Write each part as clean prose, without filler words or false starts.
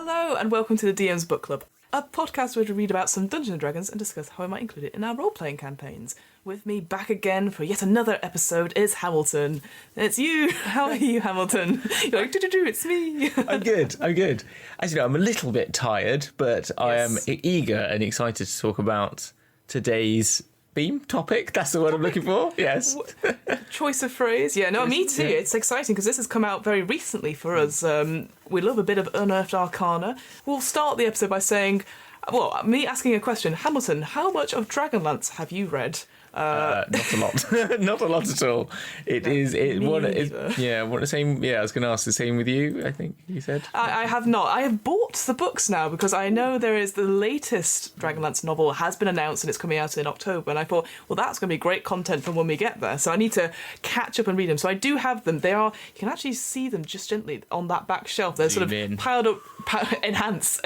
Hello and welcome to the DM's Book Club, a podcast where we read about some Dungeons & Dragons and discuss how we might include it in our role-playing campaigns. With me back again for yet another episode is Hamilton. It's you! How are you, Hamilton? You're like, do-do-do, it's me! I'm good. As you know, I'm a little bit tired, but I am eager and excited to talk about today's theme topic. That's the word I'm looking for. Yes. Choice of phrase. Yeah, no, me too. Yeah. It's exciting because this has come out very recently for us. We love a bit of unearthed arcana. We'll start the episode by saying, well, me asking a question. Hamilton, how much of Dragonlance have you read? Not a lot. Not a lot at all. I was going to ask the same with you, I think you said. I have not. I have bought the books now because I know there is the latest Dragonlance novel has been announced and it's coming out in October, and I thought, well, that's going to be great content for when we get there, so I need to catch up and read them. So I do have them. You can actually see them just gently on that back shelf. They're sort of piled up, enhance.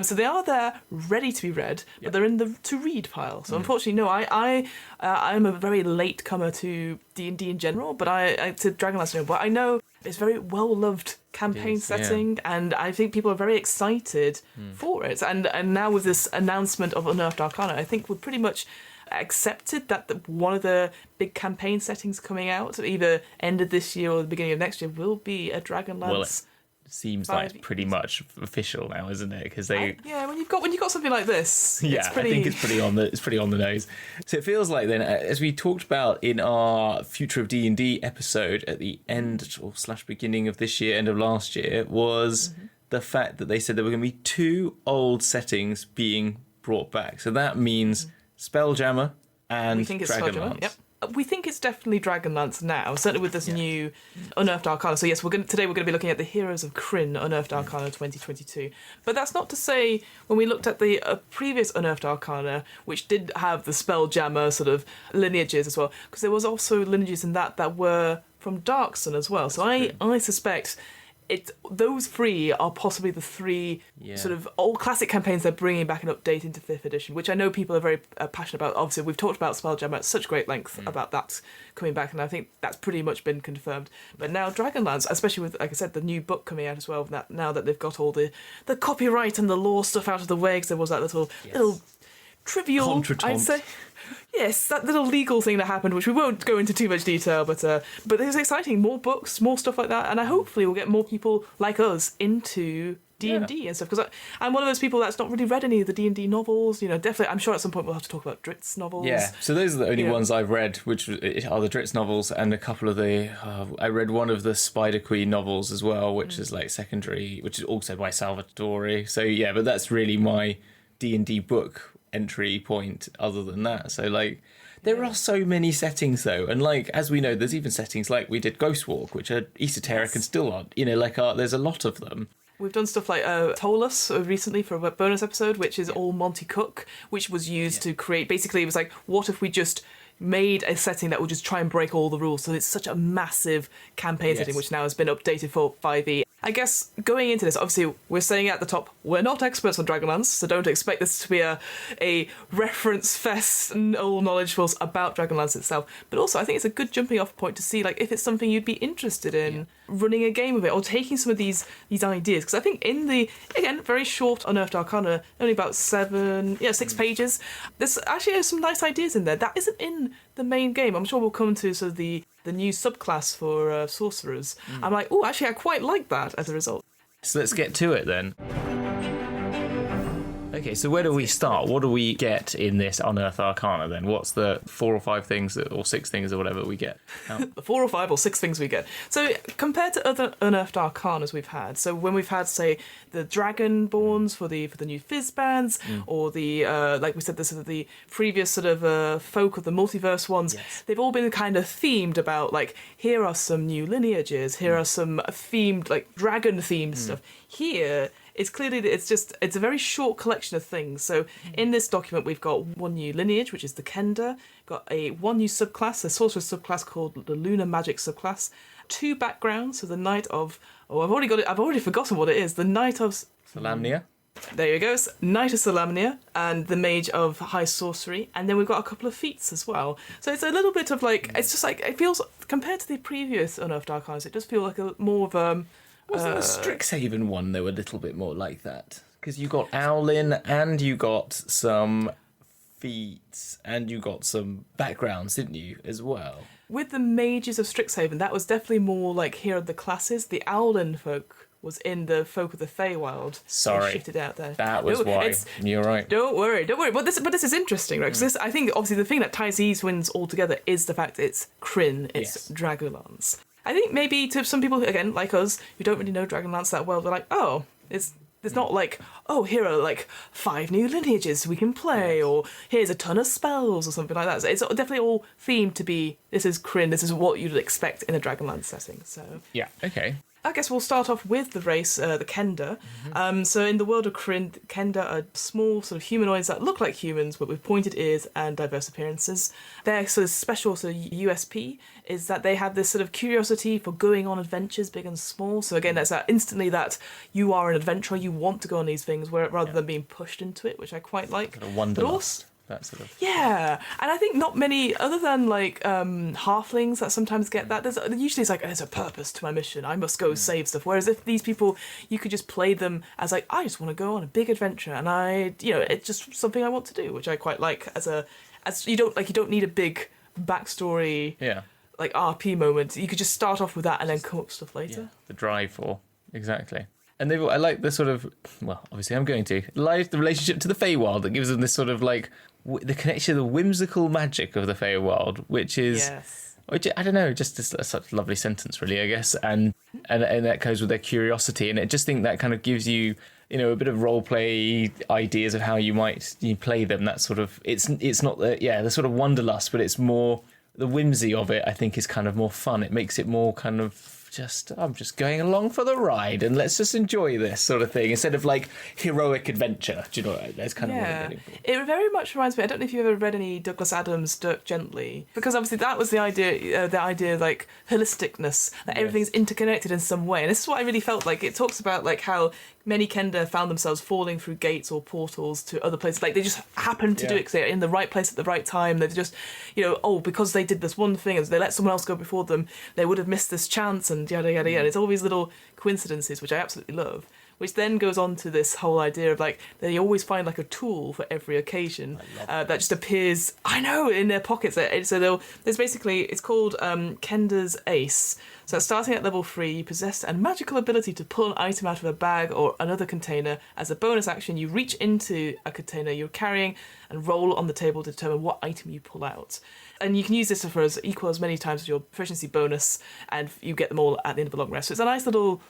So they are there ready to be read, but they're in the to read pile. So unfortunately, no, I'm a very late comer to D&D in general, but to Dragonlance, but I know it's very well loved campaign setting, and I think people are very excited for it. And now with this announcement of Unearthed Arcana, I think we're pretty much accepted that one of the big campaign settings coming out, either end of this year or the beginning of next year, will be a Dragonlance. Seems like it's pretty much official now, isn't it? Because when you've got something like this, I think it's pretty on the nose. So it feels like then, as we talked about in our Future of D&D episode at the end or / beginning of this year, end of last year, was the fact that they said there were going to be 2 old settings being brought back. So that means Spelljammer and Dragonlance. Yep. We think it's definitely Dragonlance now, certainly with this new Unearthed Arcana. So yes, today we're going to be looking at the Heroes of Krynn Unearthed Arcana 2022. But that's not to say, when we looked at the previous Unearthed Arcana, which did have the Spelljammer sort of lineages as well, because there was also lineages in that were from Dark Sun as well. So I suspect those 3 are possibly the 3 sort of old classic campaigns they're bringing back and updating to 5th edition, which I know people are very passionate about. Obviously, we've talked about Spelljammer at such great length about that coming back, and I think that's pretty much been confirmed. But now Dragonlance, especially with, like I said, the new book coming out as well, now that they've got all the copyright and the law stuff out of the way, because there was that little trivial, contretemps. I'd say. Yes, that little legal thing that happened, which we won't go into too much detail, but it's exciting. More books, more stuff like that, and hopefully we'll get more people like us into D&D and stuff, because I'm one of those people that's not really read any of the D&D novels. Definitely, I'm sure at some point we'll have to talk about Drit's novels. Yeah, so those are the only ones I've read, which are the Drit's novels, and a couple of I read one of the Spider Queen novels as well, which is like secondary, which is also by Salvatore. So yeah, but that's really my D&D book entry point other than that. So there are so many settings though, and as we know, there's even settings like we did Ghost Walk, which are esoteric and still aren't, there's a lot of them. We've done stuff like Tolus recently for a bonus episode, which is all Monty Cook, which was used to create, basically it was like, what if we just made a setting that would just try and break all the rules? So it's such a massive campaign setting, which now has been updated for 5e. I guess going into this, obviously we're saying at the top, we're not experts on Dragonlance, so don't expect this to be a reference fest and all knowledge for us about Dragonlance itself. But also I think it's a good jumping off point to see if it's something you'd be interested in running a game of it, or taking some of these ideas. Because I think in the, again, very short Unearthed Arcana, only about 6 pages, there's actually some nice ideas in there that isn't in the main game. I'm sure we'll come to sort of the new subclass for sorcerers. I'm like, oh, actually I quite like that as a result. So let's get to it then. Okay, so where do we start? What do we get in this Unearthed Arcana then? What's the 4 or 5 things or 6 things or whatever we get? The 4 or 5 or 6 things we get. So compared to other Unearthed Arcanas we've had, so when we've had, say, the Dragonborns for the new Fizz bands, or the like we said, the previous sort of folk of the multiverse ones, they've all been kind of themed about here are some new lineages, here are some themed dragon themed stuff. Here it's clearly that it's a very short collection of things. So in this document we've got 1 new lineage, which is the Kender, got 1 new subclass, a sorcerer subclass called the Lunar Magic subclass, 2 backgrounds, so the Knight of I've already forgotten what it is, the Knight of Solamnia. There you go, Knight of Solamnia and the Mage of High Sorcery, and then we've got a couple of feats as well. So it's a little bit of it's just it feels, compared to the previous Unearthed Arcanas, it does feel like a more of Wasn't the Strixhaven one though a little bit more like that? Because you got Owlin and you got some feats and you got some backgrounds, didn't you, as well? With the mages of Strixhaven, that was definitely more like here are the classes. The Owlin folk was in the folk of the Feywild. Sorry, shifted out there. That was why. You're right. Don't worry. But this is interesting, right? Because I think obviously the thing that ties these wins all together is the fact it's Krynn, it's Dragonlance. I think maybe to some people again like us who don't really know Dragonlance that well, they're like, oh, it's not like, oh, here are like 5 new lineages we can play, or here's a ton of spells or something like that. So it's definitely all themed to be, this is Krynn, this is what you'd expect in a Dragonlance setting. So yeah, okay. I guess we'll start off with the race, the Kender. So in the world of Krynn, Kender are small sort of humanoids that look like humans, but with pointed ears and diverse appearances. Their sort of special sort of USP is that they have this sort of curiosity for going on adventures, big and small. So again, that's that instantly that you are an adventurer, you want to go on these things, rather than being pushed into it, which I quite like. Kind of wanderlust. That sort of... Yeah, and I think not many, other than like halflings that sometimes get that, usually it's like, there's a purpose to my mission, I must go save stuff. Whereas if these people, you could just play them as like, I just want to go on a big adventure, and it's just something I want to do, which I quite like as you don't need a big backstory, like RP moment. You could just start off with that and then come up with stuff later. Yeah, the drive for, exactly. And I like the sort of, well, obviously I'm going to, like the relationship to the Feywild that gives them this sort of like, the connection to the whimsical magic of the Feywild, which is, which, I don't know, just such a lovely sentence really, I guess, and that goes with their curiosity, and I just think that kind of gives you, a bit of role play ideas of how you might play them. That sort of, it's not the sort of wanderlust, but it's more, the whimsy of it I think is kind of more fun. It makes it more kind of, I'm just going along for the ride and let's just enjoy this sort of thing instead of like heroic adventure. Do you know what? That's kind of what I'm getting for. It very much reminds me, I don't know if you've ever read any Douglas Adams' Dirk Gently, because obviously that was the idea like holisticness, that everything's interconnected in some way. And this is what I really felt like. It talks about like how many Kender found themselves falling through gates or portals to other places. Like they just happened to do it because they're in the right place at the right time. They're just, because they did this one thing and they let someone else go before them, they would have missed this chance and yada, yada, yada. It's all these little coincidences, which I absolutely love. Which then goes on to this whole idea of like, they always find like a tool for every occasion that just appears, in their pockets. So there's basically, it's called Kender's Ace. So starting at level 3, you possess a magical ability to pull an item out of a bag or another container. As a bonus action, you reach into a container you're carrying and roll on the table to determine what item you pull out. And you can use this for as many times as your proficiency bonus, and you get them all at the end of a long rest. So it's a nice little...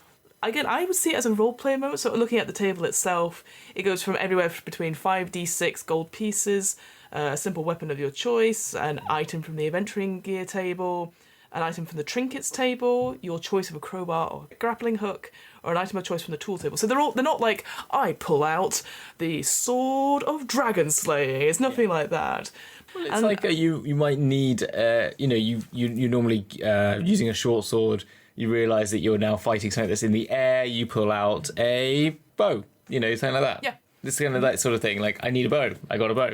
Again, I would see it as a role-play mode. So looking at the table itself, it goes from everywhere between 5d6 gold pieces, a simple weapon of your choice, an item from the adventuring gear table, an item from the trinkets table, your choice of a crowbar or a grappling hook, or an item of choice from the tool table. So they're not like, I pull out the sword of dragon slaying. It's nothing like that. Well, it's like you might need, you normally using a short sword. You realise that you're now fighting something that's in the air, you pull out a bow, something like that. Yeah. It's kind of that sort of thing, like, I need a bow, I got a bow.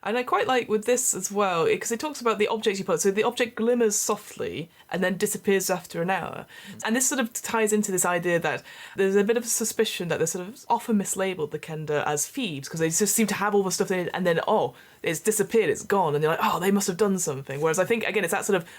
And I quite like with this as well, because it talks about the objects you pull out. So the object glimmers softly and then disappears after an hour. And this sort of ties into this idea that there's a bit of a suspicion that they're sort of often mislabeled the Kender as thieves, because they just seem to have all the stuff in it and then, it's disappeared, it's gone. And you're like, they must have done something. Whereas I think, again, it's that sort of,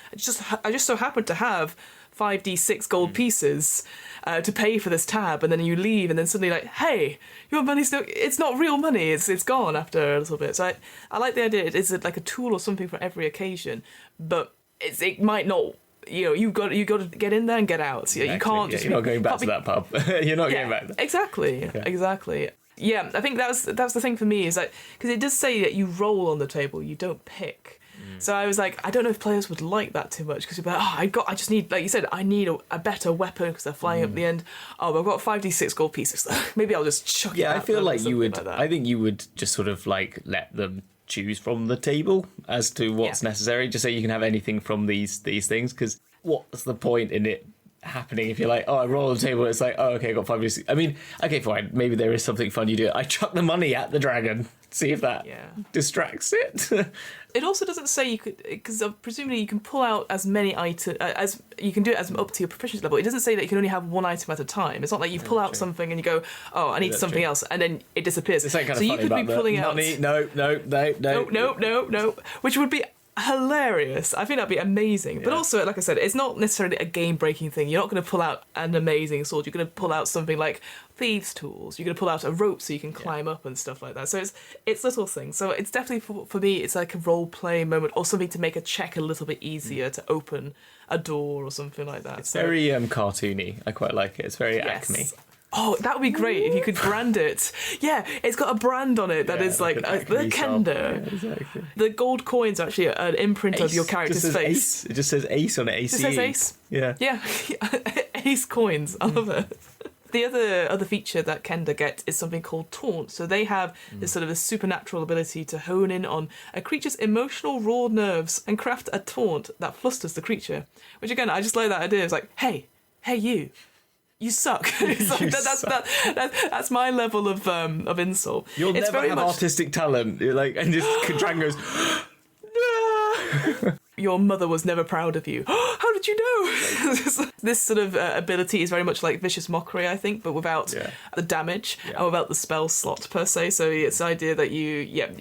I just so happen to have 5d6 gold pieces to pay for this tab, and then you leave, and then suddenly like, hey, your money's it's not real money, it's gone after a little bit. So I like the idea it's like a tool or something for every occasion, but it might not. You've got to get in there and get out. So you can't just. You're not going back to that pub. You're not going back there. Exactly. Yeah, I think that's the thing for me is like, because it does say that you roll on the table, you don't pick. So I was like, I don't know if players would like that too much, because you'd be like, I just need, like you said, I need a better weapon because they're flying up the end. I've got 5d6 gold pieces. Maybe I'll just chuck it out. Yeah, I feel like you would, I think you would just sort of like let them choose from the table as to what's necessary, just so you can have anything from these things, because what's the point in it happening if you're like, I roll on the table, it's like, okay, I got 5d6. I mean, okay, fine, maybe there is something fun you do. I chuck the money at the dragon. see if that distracts it. It also doesn't say you could, because presumably you can pull out as many items as you can do it as up to your proficiency level. It doesn't say that you can only have one item at a time. It's not like you pull out something and you go, oh, I need something else, and then it disappears. It's kind of so you could be pulling out. No, which would be hilarious. I think that'd be amazing. But also, like I said, it's not necessarily a game-breaking thing. You're not going to pull out an amazing sword. You're going to pull out something like thieves' tools. You're going to pull out a rope so you can climb up and stuff like that. So it's little things. So it's definitely, for me, it's like a role-play moment or something to make a check a little bit easier to open a door or something like that. It's very cartoony. I quite like it. It's very Acme. Oh, that would be great if you could brand it. Yeah, it's got a brand on it that is like the Kender. Yeah, exactly. The gold coins are actually an imprint of your character's face. It just says Ace on it. ACE. It says Ace. Yeah. Yeah, Ace coins. I love it. The other feature that Kender gets is something called Taunt. So they have this sort of a supernatural ability to hone in on a creature's emotional raw nerves and craft a taunt that flusters the creature. Which again, I just like that idea. It's like, hey you. You suck. It's like, that's my level of insult. You'll it's never very have much artistic talent. You're like, and just Dragon goes, no. Your mother was never proud of you. How did you know? This sort of ability is very much like vicious mockery, I think, but without the damage and without the spell slot per se. So it's the idea that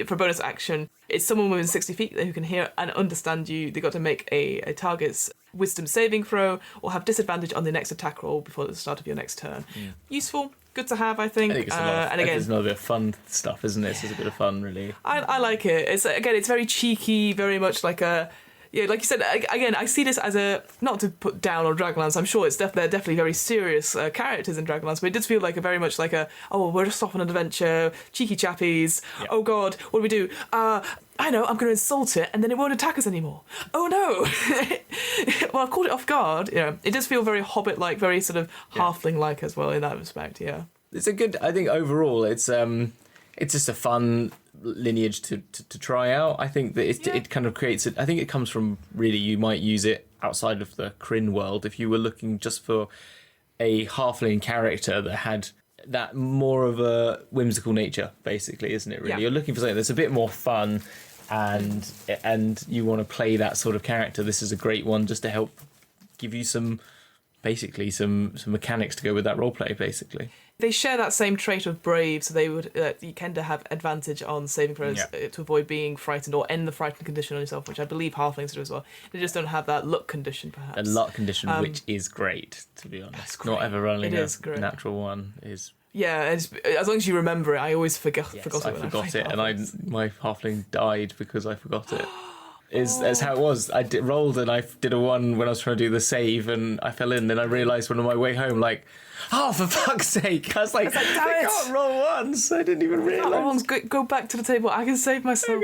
for bonus action, it's someone within 60 feet who can hear and understand you. They've got to make a target's wisdom saving throw or have disadvantage on the next attack roll before the start of your next turn. Useful, good to have, I think. It's and again, there's another bit of fun stuff, isn't it? It's a bit of fun, really. I like it. It's very cheeky, very much like a... Yeah, like you said, again, I see this as a, not to put down on Dragonlance, I'm sure they're definitely very serious characters in Dragonlance, but it does feel like very much like we're just off on an adventure, cheeky chappies, oh god, what do we do? I know, I'm going to insult it and then it won't attack us anymore. Oh no! Well, I've caught it off guard. Yeah, it does feel very Hobbit-like, very sort of halfling-like as well in that respect, yeah. It's a good, I think overall, it's just a fun lineage to try out. I think that it kind of creates it. I think it comes from really, you might use it outside of the Krynn world if you were looking just for a halfling character that had that more of a whimsical nature, basically, isn't it? Really, you're looking for something that's a bit more fun, and you want to play that sort of character. This is a great one just to help give you some mechanics to go with that roleplay, basically. They share that same trait of brave, so they would Kender have advantage on saving throws to avoid being frightened or end the frightened condition on yourself, which I believe halflings do as well. They just don't have that luck condition, perhaps. A luck condition, which is great, to be honest. Not ever running a natural one is... Yeah, as long as you remember it. I always forgot it. I forgot it, and my halfling died because I forgot it. That's how it was. I rolled and I did a 1 when I was trying to do the save and I fell in. Then I realised on my way home, like, oh, for fuck's sake. I was like I can't roll once. I didn't even realise. Go back to the table. I can save myself.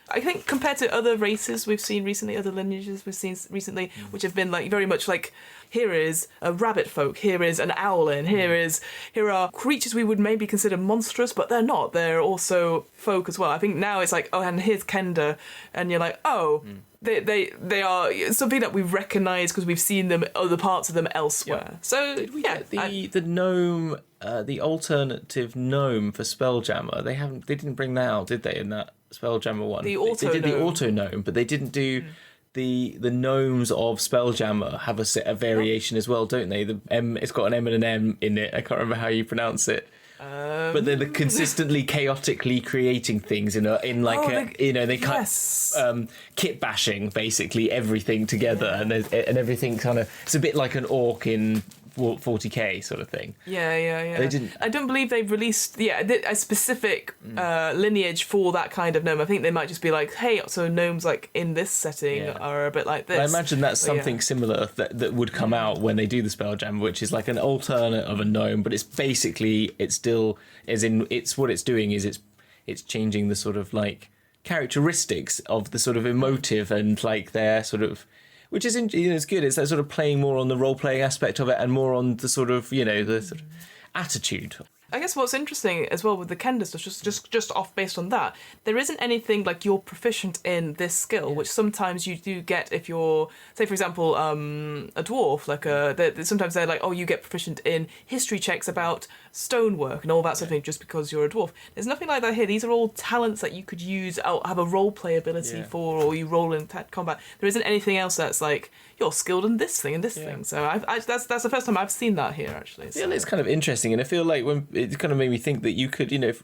I think compared to other races we've seen recently, other lineages we've seen recently, which have been like very much like, here is a rabbit folk, here is an owlin, here are creatures we would maybe consider monstrous, but they're not. They're also folk as well. I think now it's like, oh, and here's Kender, and you're like, oh, they are something that we recognise because we've seen them, other parts of them elsewhere. Yeah. So did we get the gnome, the alternative gnome for Spelljammer? They didn't bring that out, did they? In that Spelljammer one, they did the auto gnome, but they didn't do. The gnomes of Spelljammer have a variation as well, don't they? The M, it's got an M and an M in it. I can't remember how you pronounce it. But they're consistently chaotically creating things kit bashing basically everything together, and everything kind of, it's a bit like an orc in 40k sort of thing. Yeah. I don't believe they've released a specific lineage for that kind of gnome. I think they might just be like, hey, so gnomes like in this setting are a bit like this. I imagine that's something similar that would come out when they do the Spelljam, which is like an alternate of a gnome, but it's basically, it's still, as in, it's what it's doing is it's changing the sort of like characteristics of the sort of emotive and like their sort of, which is, it's good. It's that sort of playing more on the role-playing aspect of it and more on the sort of, the sort of attitude. I guess what's interesting as well with the Kender stuff, just off based on that, there isn't anything like you're proficient in this skill, which sometimes you do get if you're, say for example, a dwarf. Like sometimes they're like, oh, you get proficient in history checks about stonework and all that sort of thing just because you're a dwarf. There's nothing like that here. These are all talents that you could use, have a role play ability for, or you roll in combat. There isn't anything else that's like you're skilled in this thing and this thing. So that's the first time I've seen that here actually. So. Yeah, it's kind of interesting, and I feel like when it kind of made me think that you could, if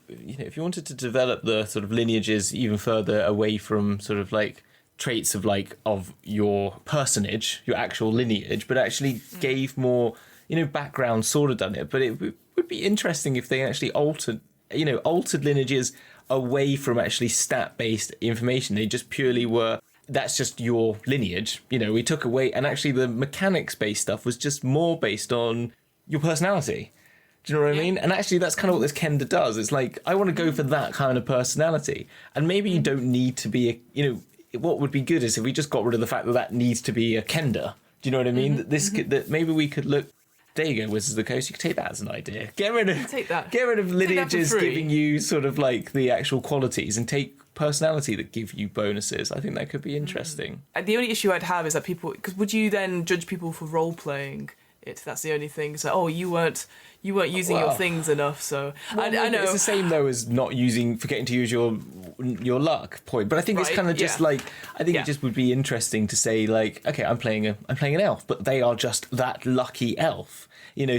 you wanted to develop the sort of lineages even further away from sort of like traits of your personage, your actual lineage, but actually gave more, background, sort of done it. But it would be interesting if they actually altered lineages away from actually stat-based information. They just purely were, that's just your lineage. We took away, and actually the mechanics-based stuff was just more based on your personality. Do you know what I mean? And actually that's kind of what this Kender does. It's like, I want to go for that kind of personality. And maybe you don't need to be what would be good is if we just got rid of the fact that needs to be a Kender. Do you know what I mean? That maybe we could look. There you go, Wizards of the Coast. You could take that as an idea. Get rid of lineages giving you sort of like the actual qualities, and take personality that give you bonuses. I think that could be interesting. The only issue I'd have is that people, because would you then judge people for role playing it? That's the only thing. So, you weren't using your things enough. So I know it's the same though as not forgetting to use your luck point. But I think it's kind of just like, I think it just would be interesting to say like, okay, I'm playing an elf, but they are just that lucky elf.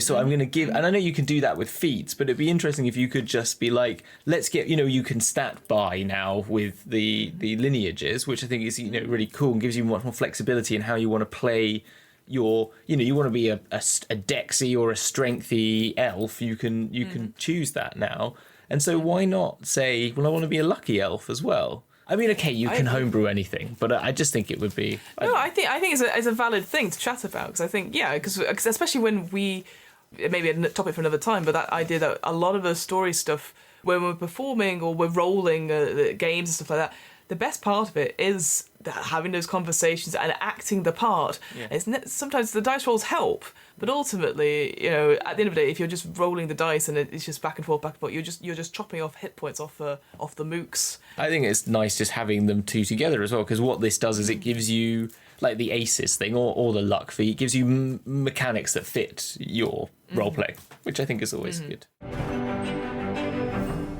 So I'm going to give, and I know you can do that with feats, but it'd be interesting if you could just be like, let's get, you can stat by now with the lineages, which I think is, really cool and gives you much more flexibility in how you want to play your, you want to be a Dexy or a Strengthy elf, you can choose that now. And so why not say, well, I want to be a lucky elf as well? I mean, okay, you can homebrew anything, but I just think it would be... I think it's a valid thing to chat about, because I think, because especially when maybe a topic for another time, but that idea that a lot of the story stuff, when we're performing or we're rolling games and stuff like that, the best part of it is having those conversations and acting the part. Sometimes the dice rolls help, but ultimately, at the end of the day, if you're just rolling the dice and it's just back and forth, you're just chopping off hit points off the mooks. I think it's nice just having them two together as well, because what this does is it gives you like the aces thing or the luck feat, gives you mechanics that fit your roleplay, which I think is always good.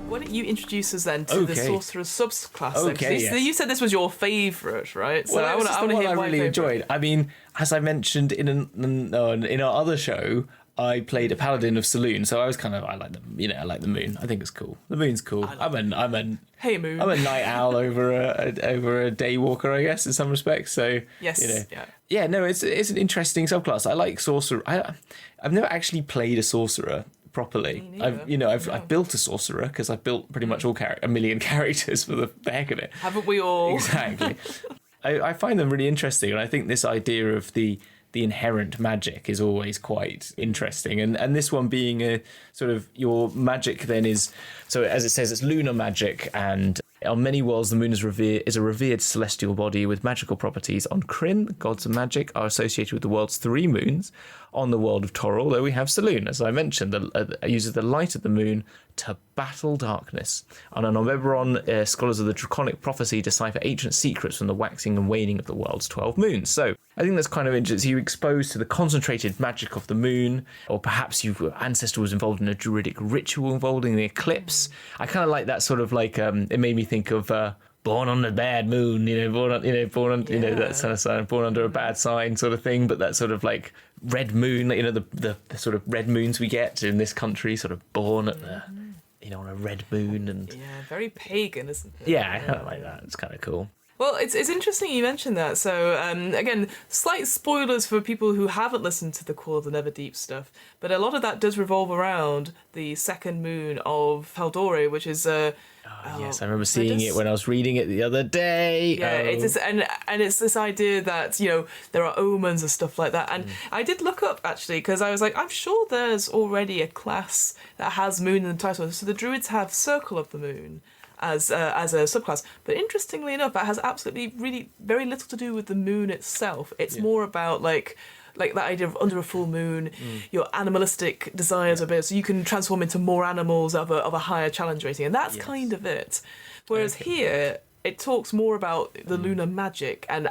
Why don't you introduce us then to the sorcerer's subclass? Okay, you said this was your favourite, right? So I want to hear I really enjoyed. I mean, as I mentioned in our other show, I played a paladin of Saloon, so I was kind of I like the moon. I think it's cool. The moon's cool. Hey moon. I'm a night owl over a day walker, I guess, in some respects. So yes, it's an interesting subclass. I like sorcerer. I've never actually played a sorcerer properly. I've built a sorcerer because I've built pretty much a million characters for the heck of it. Haven't we all? Exactly. I find them really interesting, and I think this idea of the inherent magic is always quite interesting, and this one being a sort of your magic then is, so as it says, it's lunar magic, and on many worlds the moon is a revered celestial body with magical properties. On Krynn, gods of magic are associated with the world's 3 moons. On the world of Toril, though, we have Saloon, as I mentioned, uses the light of the moon to battle darkness. And on Oberon, scholars of the Draconic prophecy decipher ancient secrets from the waxing and waning of the world's 12 moons. So I think that's kind of interesting. You're exposed to the concentrated magic of the moon, or perhaps your ancestor was involved in a druidic ritual involving the eclipse. I kind of like that sort of like, it made me think of... born on the bad moon, that kind of sign, born under a bad sign sort of thing, but that sort of like red moon, the sort of red moons we get in this country, sort of born at the, on a red moon, and very pagan, isn't it? Yeah, I kind of like that. It's kind of cool. Well, it's interesting you mentioned that. So, again, slight spoilers for people who haven't listened to the Call of the Neverdeep stuff, but a lot of that does revolve around the second moon of Haldori, which is... yes, I remember seeing it when I was reading it the other day. Yeah, it's this, and it's this idea that, there are omens and stuff like that. And I did look up, actually, because I was like, I'm sure there's already a class that has moon in the title. So the Druids have Circle of the Moon as a subclass, but interestingly enough, that has absolutely really very little to do with the moon itself. It's more about like like that idea of under a full moon, your animalistic desires are bigger, so you can transform into more animals of a higher challenge rating, and that's kind of it. Whereas here, it talks more about the lunar magic, and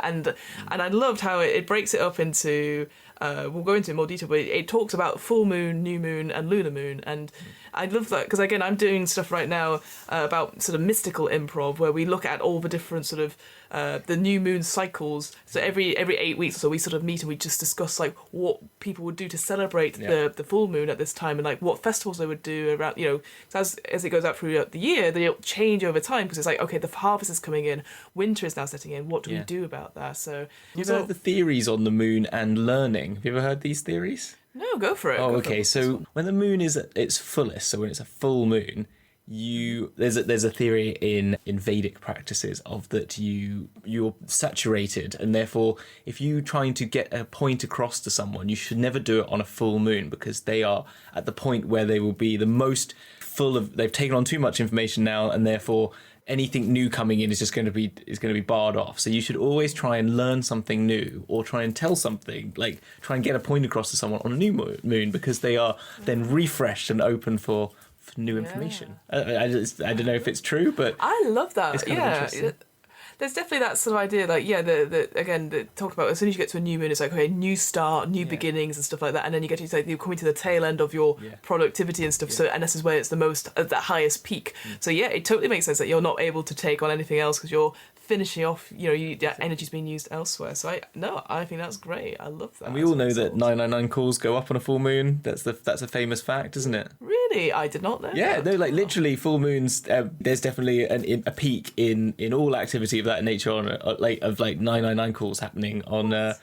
I loved how it breaks it up into. We'll go into it in more detail, but it talks about full moon, new moon, and lunar moon, and I love that because again, I'm doing stuff right now about sort of mystical improv, where we look at all the different sort of the new moon cycles. So every 8 weeks or so, we sort of meet and we just discuss like what people would do to celebrate the full moon at this time, and like what festivals they would do around. As it goes out throughout the year, they'll change over time because it's like, okay, the harvest is coming in, winter is now setting in. What do we do about that? So you've heard the theories on the moon and learning. Have you ever heard these theories? No, go for it. Oh, okay. So when the moon is at its fullest, so when it's a full moon, there's a theory in Vedic practices of that you're saturated, and therefore if you're trying to get a point across to someone, you should never do it on a full moon, because they are at the point where they will be the most full of, they've taken on too much information now, and therefore anything new coming in is just going to be barred off. So you should always try and learn something new, or try and tell something, like try and get a point across to someone on a new moon, because they are then refreshed and open for new information. I don't know if it's true, but I love that. It's kind of interesting. There's definitely that sort of idea, like, the talk about as soon as you get to a new moon, it's like, okay, new start, new beginnings and stuff like that, and then you get to, like, you're coming to the tail end of your productivity and stuff, so, and this is where it's the most, at the highest peak. So yeah, it totally makes sense that you're not able to take on anything else because you're finishing off, that energy's being used elsewhere. So I think that's great. I love that. And we all know that 999 calls go up on a full moon. That's a famous fact, isn't it? Really? I did not know. Yeah, no, like literally full moons. There's definitely a peak in all activity of that nature on 999 calls happening on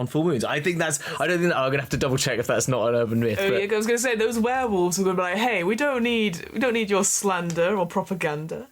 full moons. I don't think I'm gonna have to double check if that's not an urban myth. Oh, yeah, I was gonna say those werewolves are gonna be like, hey, we don't need your slander or propaganda.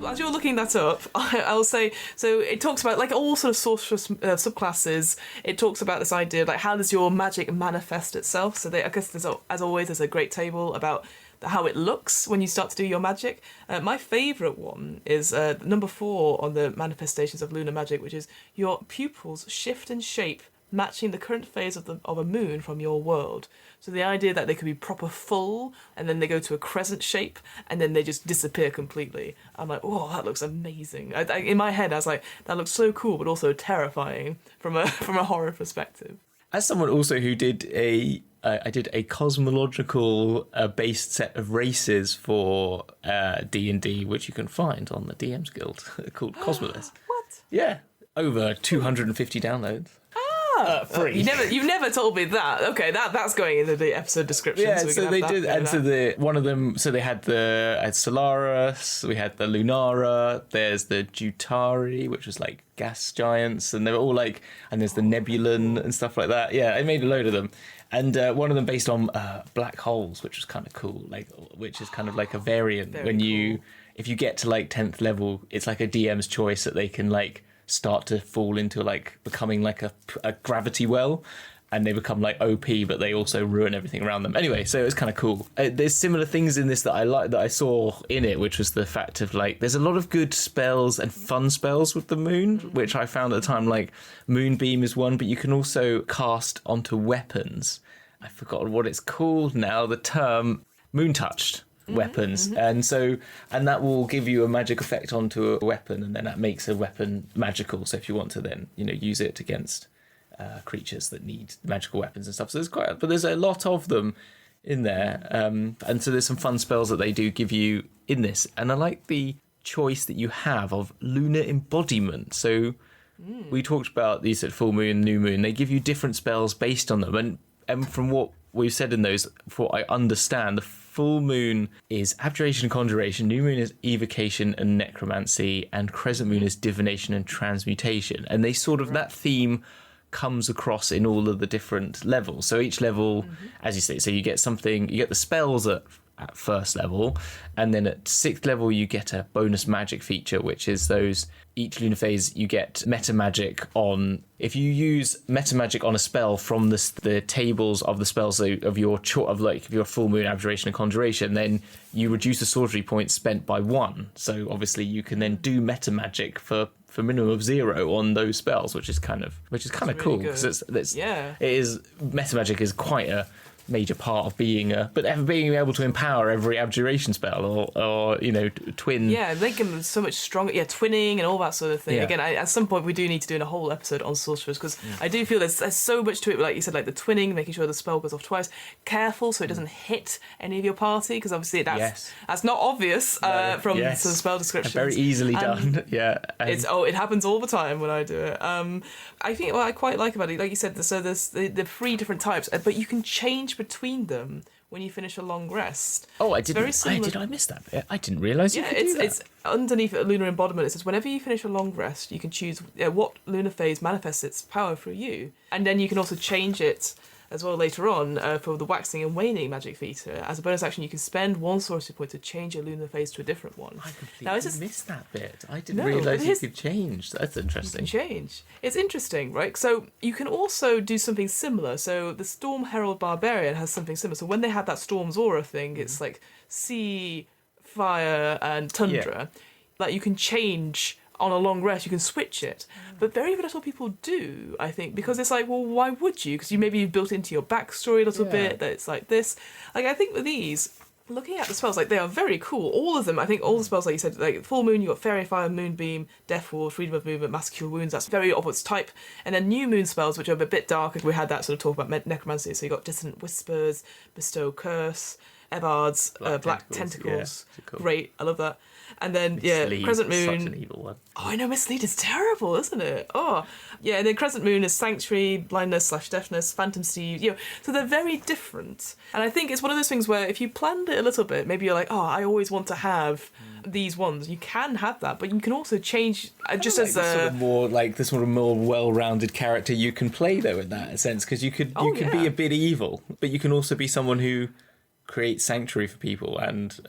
As you're looking that up, I'll say, so it talks about, like, all sort of sorceress subclasses. It talks about this idea of, like, how does your magic manifest itself? So I guess as always, there's a great table about how it looks when you start to do your magic. My favourite one is number 4 on the manifestations of lunar magic, which is your pupils shift in shape, matching the current phase of a moon from your world. So the idea that they could be proper full, and then they go to a crescent shape, and then they just disappear completely. I'm like, oh, that looks amazing. In my head, I was like, that looks so cool, but also terrifying from a horror perspective. As someone also who did I did a cosmological based set of races for D&D, which you can find on the DM's Guild, called Cosmoless. What? Yeah, over 250 downloads. Free. You've never told me that. Okay, that's going into the episode description. Yeah, so they did, and so one of them. So they had the Solaris, we had the Lunara. There's the Jutari, which was like gas giants, and they were all like, and there's the Nebulan and stuff like that. Yeah, I made a load of them, and one of them based on black holes, which was kind of cool. Like, which is kind of like a variant. Very when cool. If you get to like 10th level, it's like a DM's choice that they can like start to fall into like becoming like a gravity well, and they become like OP, but they also ruin everything around them. Anyway, so it's kind of cool. There's similar things in this that I saw in it, which was the fact of like there's a lot of good spells and fun spells with the moon, which I found at the time. Like Moonbeam is one, but you can also cast onto weapons. I've forgotten what it's called now. The term Moon Touched weapons, and that will give you a magic effect onto a weapon, and then that makes a weapon magical. So if you want to then use it against creatures that need magical weapons and stuff, so there's a lot of them in there, and so there's some fun spells that they do give you in this, and I like the choice that you have of lunar embodiment. So we talked about these at full moon, new moon, they give you different spells based on them, and from what we've said in those, for what I understand, the full moon is abjuration and conjuration, new moon is evocation and necromancy, and crescent moon is divination and transmutation. And they sort of, that theme comes across in all of the different levels. So each level, as you say, so you get the spells at first level, and then at 6th level you get a bonus magic feature, which is each lunar phase you get meta magic on. If you use meta magic on a spell from the tables of the spells of your full moon, abjuration and conjuration, then you reduce the sorcery points spent by 1. So obviously you can then do meta magic for for minimum of 0 on those spells, which is kind of really cool, good. because Yeah. it is, meta magic is quite a major part of being being able to empower every abjuration spell or twin. Yeah, make them so much stronger. Yeah, twinning and all that sort of thing. Yeah. Again, at some point we do need to do a whole episode on sorcerers, because I do feel there's so much to it. Like you said, like the twinning, making sure the spell goes off twice. Careful so it doesn't hit any of your party, because obviously that's not obvious from the spell descriptions. Very easily done. Yeah, it happens all the time when I do it. I think what I quite like about it, like you said, so there's the 3 different types, but you can change between them when you finish a long rest. Oh, I didn't. Very similar. Did I miss that bit? I didn't realise you could do that. It's underneath a lunar embodiment. It says whenever you finish a long rest, you can choose what lunar phase manifests its power through you, and then you can also change it as well later on for the waxing and waning magic feature. As a bonus action, you can spend 1 sorcery point to change your lunar phase to a different one. I completely missed that bit. I didn't realise you could change. That's interesting. You can change. It's interesting, right? So you can also do something similar. So the Storm Herald Barbarian has something similar. So when they have that Storm's Aura thing, it's like sea, fire, and tundra. Like you can change on a long rest, you can switch it. But very little people do, I think, because it's like, well, why would you? Because you've built into your backstory a little bit that it's like this. Like, I think with these, looking at the spells, like, they are very cool. All of them, I think all the spells, like you said, like Full Moon, you got Fairy Fire, Moonbeam, Death Ward, Freedom of Movement, Mass Cure Wounds, that's very upwards type. And then New Moon spells, which are a bit darker. We had that sort of talk about necromancy. So you got Dissonant Whispers, Bestow Curse, Ebbard's Black Tentacles. Yeah, cool. Great, I love that. And then, Mislead, Crescent Moon. Such an evil one. Oh, I know, Mislead is terrible, isn't it? Oh, yeah, and then Crescent Moon is Sanctuary, Blindness/Deafness, Phantom Steed, so they're very different. And I think it's one of those things where if you planned it a little bit, maybe you're like, oh, I always want to have these ones. You can have that, but you can also change, just as the sort of more well-rounded character you can play, though, in that sense, because you could be a bit evil, but you can also be someone who create sanctuary for people and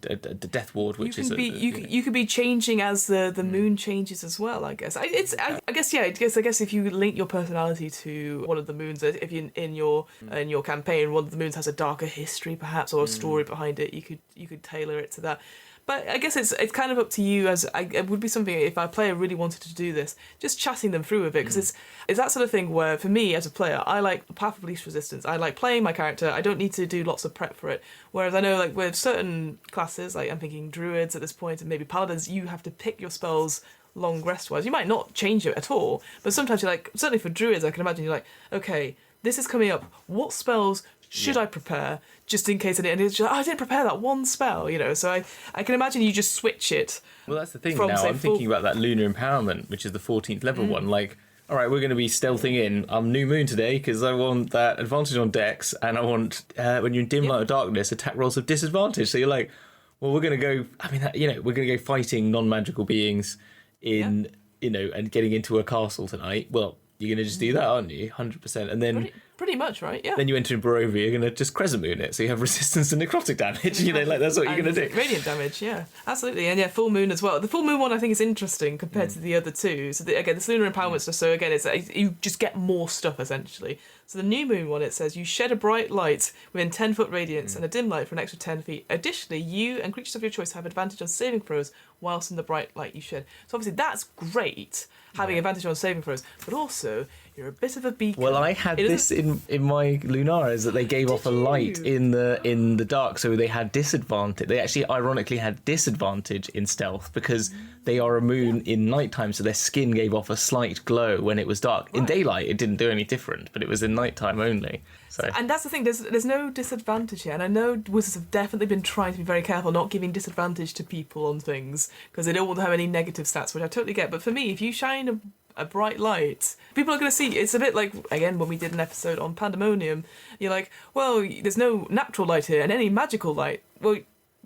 the Death Ward, which you could be changing as the moon changes as well. I guess I guess if you link your personality to one of the moons, if you in your campaign one of the moons has a darker history perhaps or a story behind it, you could tailor it to that. But I guess it's kind of up to you. It would be something if a player really wanted to do this, just chatting them through with it, because it's that sort of thing where for me as a player, I like Path of Least Resistance. I like playing my character. I don't need to do lots of prep for it. Whereas I know like with certain classes, like I'm thinking druids at this point and maybe paladins, you have to pick your spells long rest wise. You might not change it at all, but sometimes you're like, certainly for druids, I can imagine you're like, okay, this is coming up. What spells should I prepare just in case? And it's just, I didn't prepare that one spell, So I can imagine you just switch it. Well, that's the thing. Now I'm thinking about that Lunar Empowerment, which is the 14th level one. Like, all right, we're going to be stealthing in. I'm New Moon today because I want that advantage on Dex, and I want when you're in dim light or darkness, attack rolls of disadvantage. So you're like, well, we're going to go. I mean, we're going to go fighting non-magical beings in, and getting into a castle tonight. Well, you're going to just do that, aren't you? 100%. And then pretty much, right? Yeah. Then you enter in Barovia, you're going to just Crescent Moon it, so you have resistance to necrotic damage. That's what you're going to do. Radiant damage, yeah, absolutely, and Full Moon as well. The Full Moon one I think is interesting compared to the other two. So again, this Lunar Empowerment stuff. So again, it's you just get more stuff essentially. So the New Moon one, it says you shed a bright light within 10-foot radiance and a dim light for an extra 10 feet. Additionally, you and creatures of your choice have advantage on saving throws whilst in the bright light you shed. So obviously that's great, having advantage on saving throws, but also you're a bit of a beacon. Well, I had this in my Lunaras that they gave off a light in the dark, so they had disadvantage. They actually ironically had disadvantage in stealth because they are a moon in nighttime, so their skin gave off a slight glow when it was dark. Right. In daylight, it didn't do any different, but it was in nighttime only. So. And that's the thing, there's no disadvantage here, and I know wizards have definitely been trying to be very careful not giving disadvantage to people on things because they don't want to have any negative stats, which I totally get. But for me, if you shine a bright light, people are going to see. It's a bit like, again, when we did an episode on Pandemonium, you're like, well, there's no natural light here, and any magical light, well,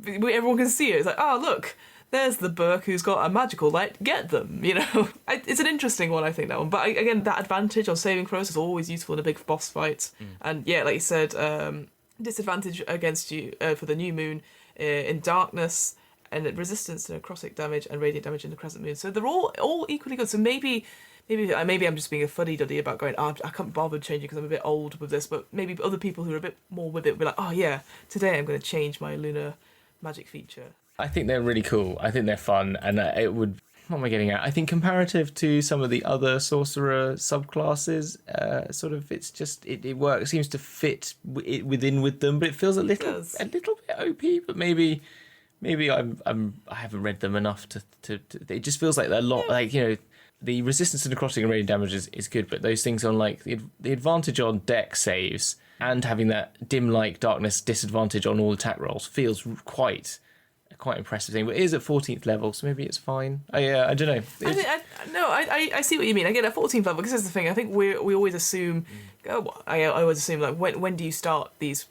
everyone can see it. It's like, oh, look, there's the Burke who's got a magical light, get them, It's an interesting one, I think, that one. But again, that advantage on saving throws is always useful in a big boss fight. And yeah, like you said, disadvantage against you for the New Moon in darkness, and resistance to necrotic damage and radiant damage in the Crescent Moon. So they're all equally good. So maybe I'm just being a fuddy-duddy about going, I can't bother changing because I'm a bit old with this, but maybe other people who are a bit more with it will be like, oh yeah, today I'm going to change my Lunar Magic feature. I think they're really cool. I think they're fun, and it would what am I getting at? I think comparative to some of the other sorcerer subclasses, sort of it works, seems to fit within with them, but it feels a little bit OP. But maybe I haven't read them enough to it just feels like a lot, like, you know, the resistance to necrotic and radiant damage is good, but those things on like the advantage on deck saves and having that dim light darkness disadvantage on all attack rolls feels quite impressive thing. But it is at 14th level, so maybe it's fine. I don't know. I see what you mean. Again, at 14th level, because this is the thing. I think we always assume. I always assume, like, when do you start these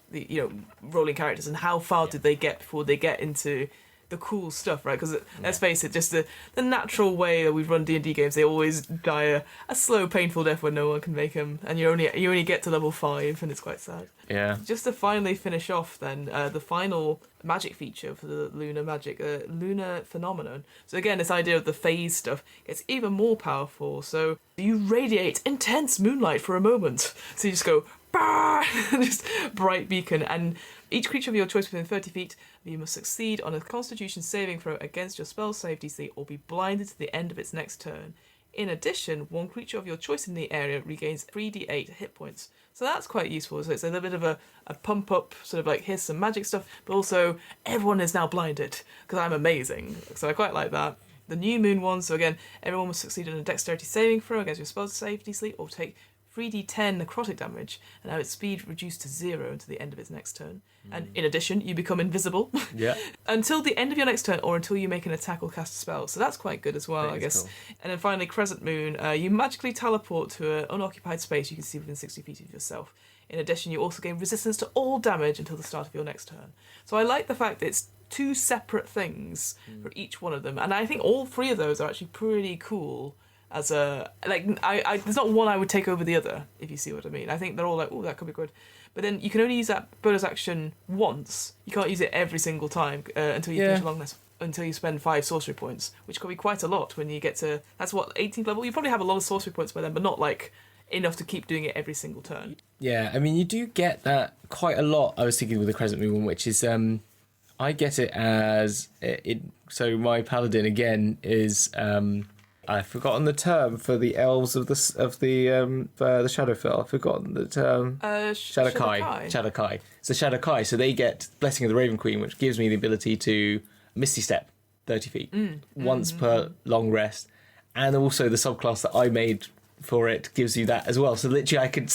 rolling characters, and how far did they get before they get into the cool stuff, right? Because let's face it, just the natural way that we run D&D games, they always die a slow, painful death when no one can make them, and you only get to level 5, and it's quite sad. Yeah. Just to finally finish off, then the final magic feature for the Lunar Magic, Lunar Phenomenon. So again, this idea of the phase stuff gets even more powerful. So you radiate intense moonlight for a moment. So you just go, bah! Just bright beacon, and each creature of your choice within 30 feet, you must succeed on a Constitution saving throw against your spell save DC or be blinded to the end of its next turn. In addition, one creature of your choice in the area regains 3d8 hit points. So that's quite useful. So it's a little bit of a pump up, sort of like, here's some magic stuff, but also everyone is now blinded because I'm amazing. So I quite like that. The new moon one, so again, everyone must succeed on a dexterity saving throw against your spell save DC or take 3d10 necrotic damage, and have its speed reduced to 0 until the end of its next turn. And in addition, you become invisible until the end of your next turn, or until you make an attack or cast a spell. So that's quite good as well, I guess. Cool. And then finally, Crescent Moon. You magically teleport to an unoccupied space you can see within 60 feet of yourself. In addition, you also gain resistance to all damage until the start of your next turn. So I like the fact that it's 2 separate things for each one of them, and I think all 3 of those are actually pretty cool. As a, like, there's not one I would take over the other, if you see what I mean. I think they're all like, oh, that could be good. But then you can only use that bonus action once. You can't use it every single time until you finish a long rest, until you spend 5 sorcery points, which could be quite a lot when you get to, that's what, 18th level? You probably have a lot of sorcery points by then, but not, like, enough to keep doing it every single turn. Yeah, I mean, you do get that quite a lot, I was thinking with the Crescent Moon one, which is, I get it as, so my paladin, again, is... I've forgotten the term for the elves of the Shadowfell. I've forgotten the term. Shadowkai. So Shadowkai. So they get Blessing of the Raven Queen, which gives me the ability to Misty Step 30 feet once per long rest, and also the subclass that I made for it gives you that as well. So literally, I could.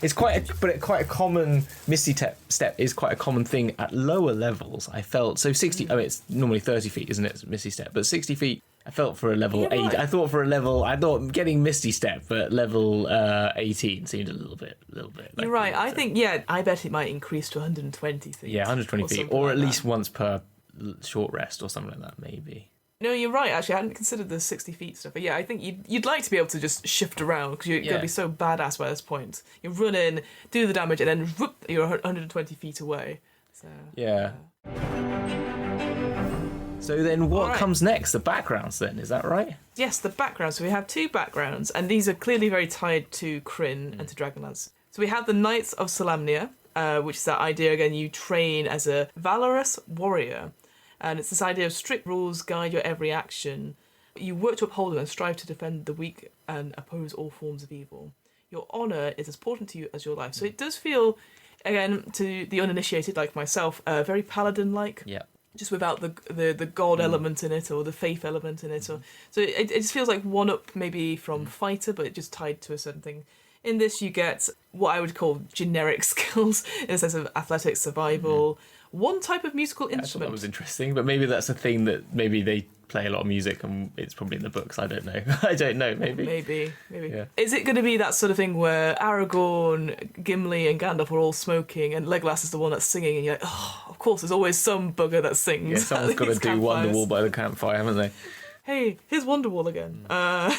It's quite a common Misty Step is quite a common thing at lower levels. I felt so 60. I mean, it's normally 30 feet, isn't it? Misty Step, but 60 feet. I felt for a level 8. Right. I thought getting Misty Step, but level 18 seemed a little bit. Like, you're right. I think, I bet it might increase to 120 feet. Yeah, 120 feet, or at least once per short rest or something like that, maybe. No, you're right. Actually, I hadn't considered the 60 feet stuff. But yeah, I think you'd like to be able to just shift around because you're going to be so badass by this point. You run in, do the damage, and then whoop, you're 120 feet away. So yeah. So then what comes next? The backgrounds then, is that right? Yes, the backgrounds. So we have 2 backgrounds, and these are clearly very tied to Krynn and to Dragonlance. So we have the Knights of Solamnia, which is that idea, again, you train as a valorous warrior. And it's this idea of strict rules guide your every action. You work to uphold them and strive to defend the weak and oppose all forms of evil. Your honour is as important to you as your life. So it does feel, again, to the uninitiated like myself, very paladin-like. Yeah. Just without the god element in it or the faith element in it. So it just feels like one up maybe from fighter, but it just tied to a certain thing. In this you get what I would call generic skills in a sense of athletics, survival, one type of musical instrument. I thought that was interesting, but maybe that's a thing that maybe they play a lot of music and it's probably in the books. I don't know. Maybe. Yeah. Is it going to be that sort of thing where Aragorn, Gimli and Gandalf are all smoking and Legolas is the one that's singing and you're like, oh, of course, there's always some bugger that sings. Yeah, someone's got to do Wonderwall by the campfire, haven't they? Hey, here's Wonderwall again. A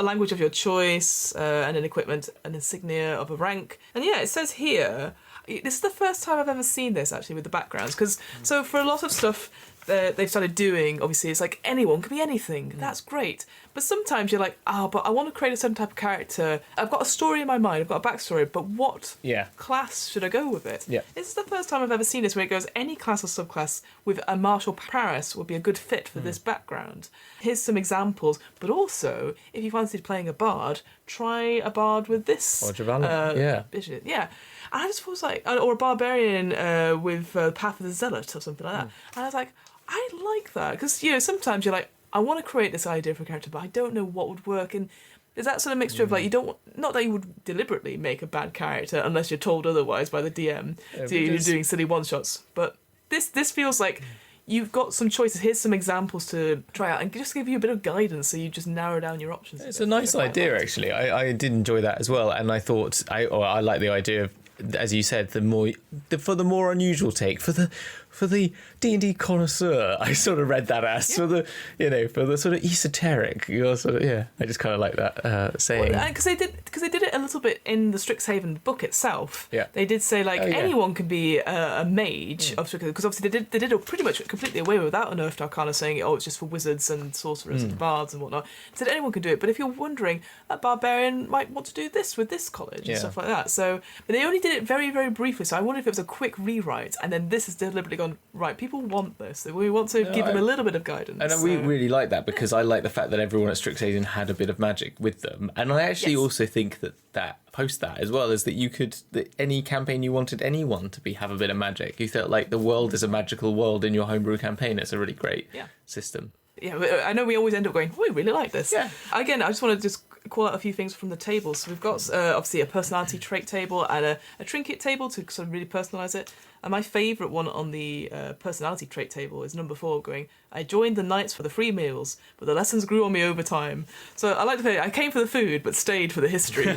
language of your choice, and an equipment, an insignia of a rank. And yeah, it says here, this is the first time I've ever seen this actually with the backgrounds, because so for a lot of stuff, they've started doing, obviously, it's like anyone can be anything. That's great. But sometimes you're like, but I want to create a certain type of character. I've got a story in my mind, I've got a backstory, but what class should I go with it? Yeah. This is the first time I've ever seen this where it goes, any class or subclass with a martial prowess would be a good fit for this background. Here's some examples, but also, if you fancied playing a bard, try a bard with this. Or Javelin, Bishop. Yeah. And I just was like, or a barbarian with Path of the Zealot or something like that. And I was like, I like that. Because, sometimes you're like, I want to create this idea for a character, but I don't know what would work. And there's that sort of mixture of like, not that you would deliberately make a bad character unless you're told otherwise by the DM. So you're doing silly one-shots. But this feels like you've got some choices. Here's some examples to try out and just give you a bit of guidance so you just narrow down your options. It's a nice idea, actually. I did enjoy that as well. And I thought, I like the idea of, as you said, for the more unusual take, for the D&D connoisseur, I sort of read that as for the sort of esoteric, I just kind of like that saying. Because they did it a little bit in the Strixhaven book itself. Yeah. They did say anyone can be a mage of Strixhaven, because obviously they did it pretty much completely away without Unearthed Arcana saying it's just for wizards and sorcerers and bards and whatnot. They said anyone can do it, but if you're wondering, a barbarian might want to do this with this college and stuff like that. So, but they only did it very, very briefly. So I wonder if it was a quick rewrite, and then this is deliberately gone, right, people want this. We want to give them a little bit of guidance. And we really like that, because I like the fact that everyone at Strixhaven had a bit of magic with them. And I actually also think that post that as well is that any campaign you wanted anyone to have a bit of magic. You felt like the world is a magical world in your homebrew campaign. It's a really great system. Yeah, I know we always end up going, we really like this. Yeah. Again, I just want to just call out a few things from the table. So we've got obviously a personality trait table and a trinket table to sort of really personalise it. And my favourite one on the personality trait table is number 4, going, I joined the Knights for the free meals, but the lessons grew on me over time. So I like to say I came for the food, but stayed for the history.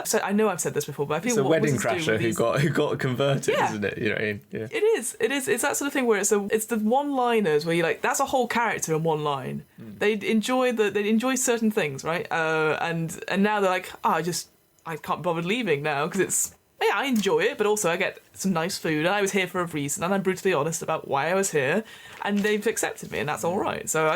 So I know I've said this before, but I feel it's a wedding crasher who got converted, isn't it? You know what I mean? Yeah. It is. It's that sort of thing where it's the one-liners where you're like, that's a whole character in one line. They enjoy certain things, right? And now they're like, I can't bother leaving now because it's. Yeah, I enjoy it, but also I get some nice food, and I was here for a reason, and I'm brutally honest about why I was here, and they've accepted me, and that's all right. So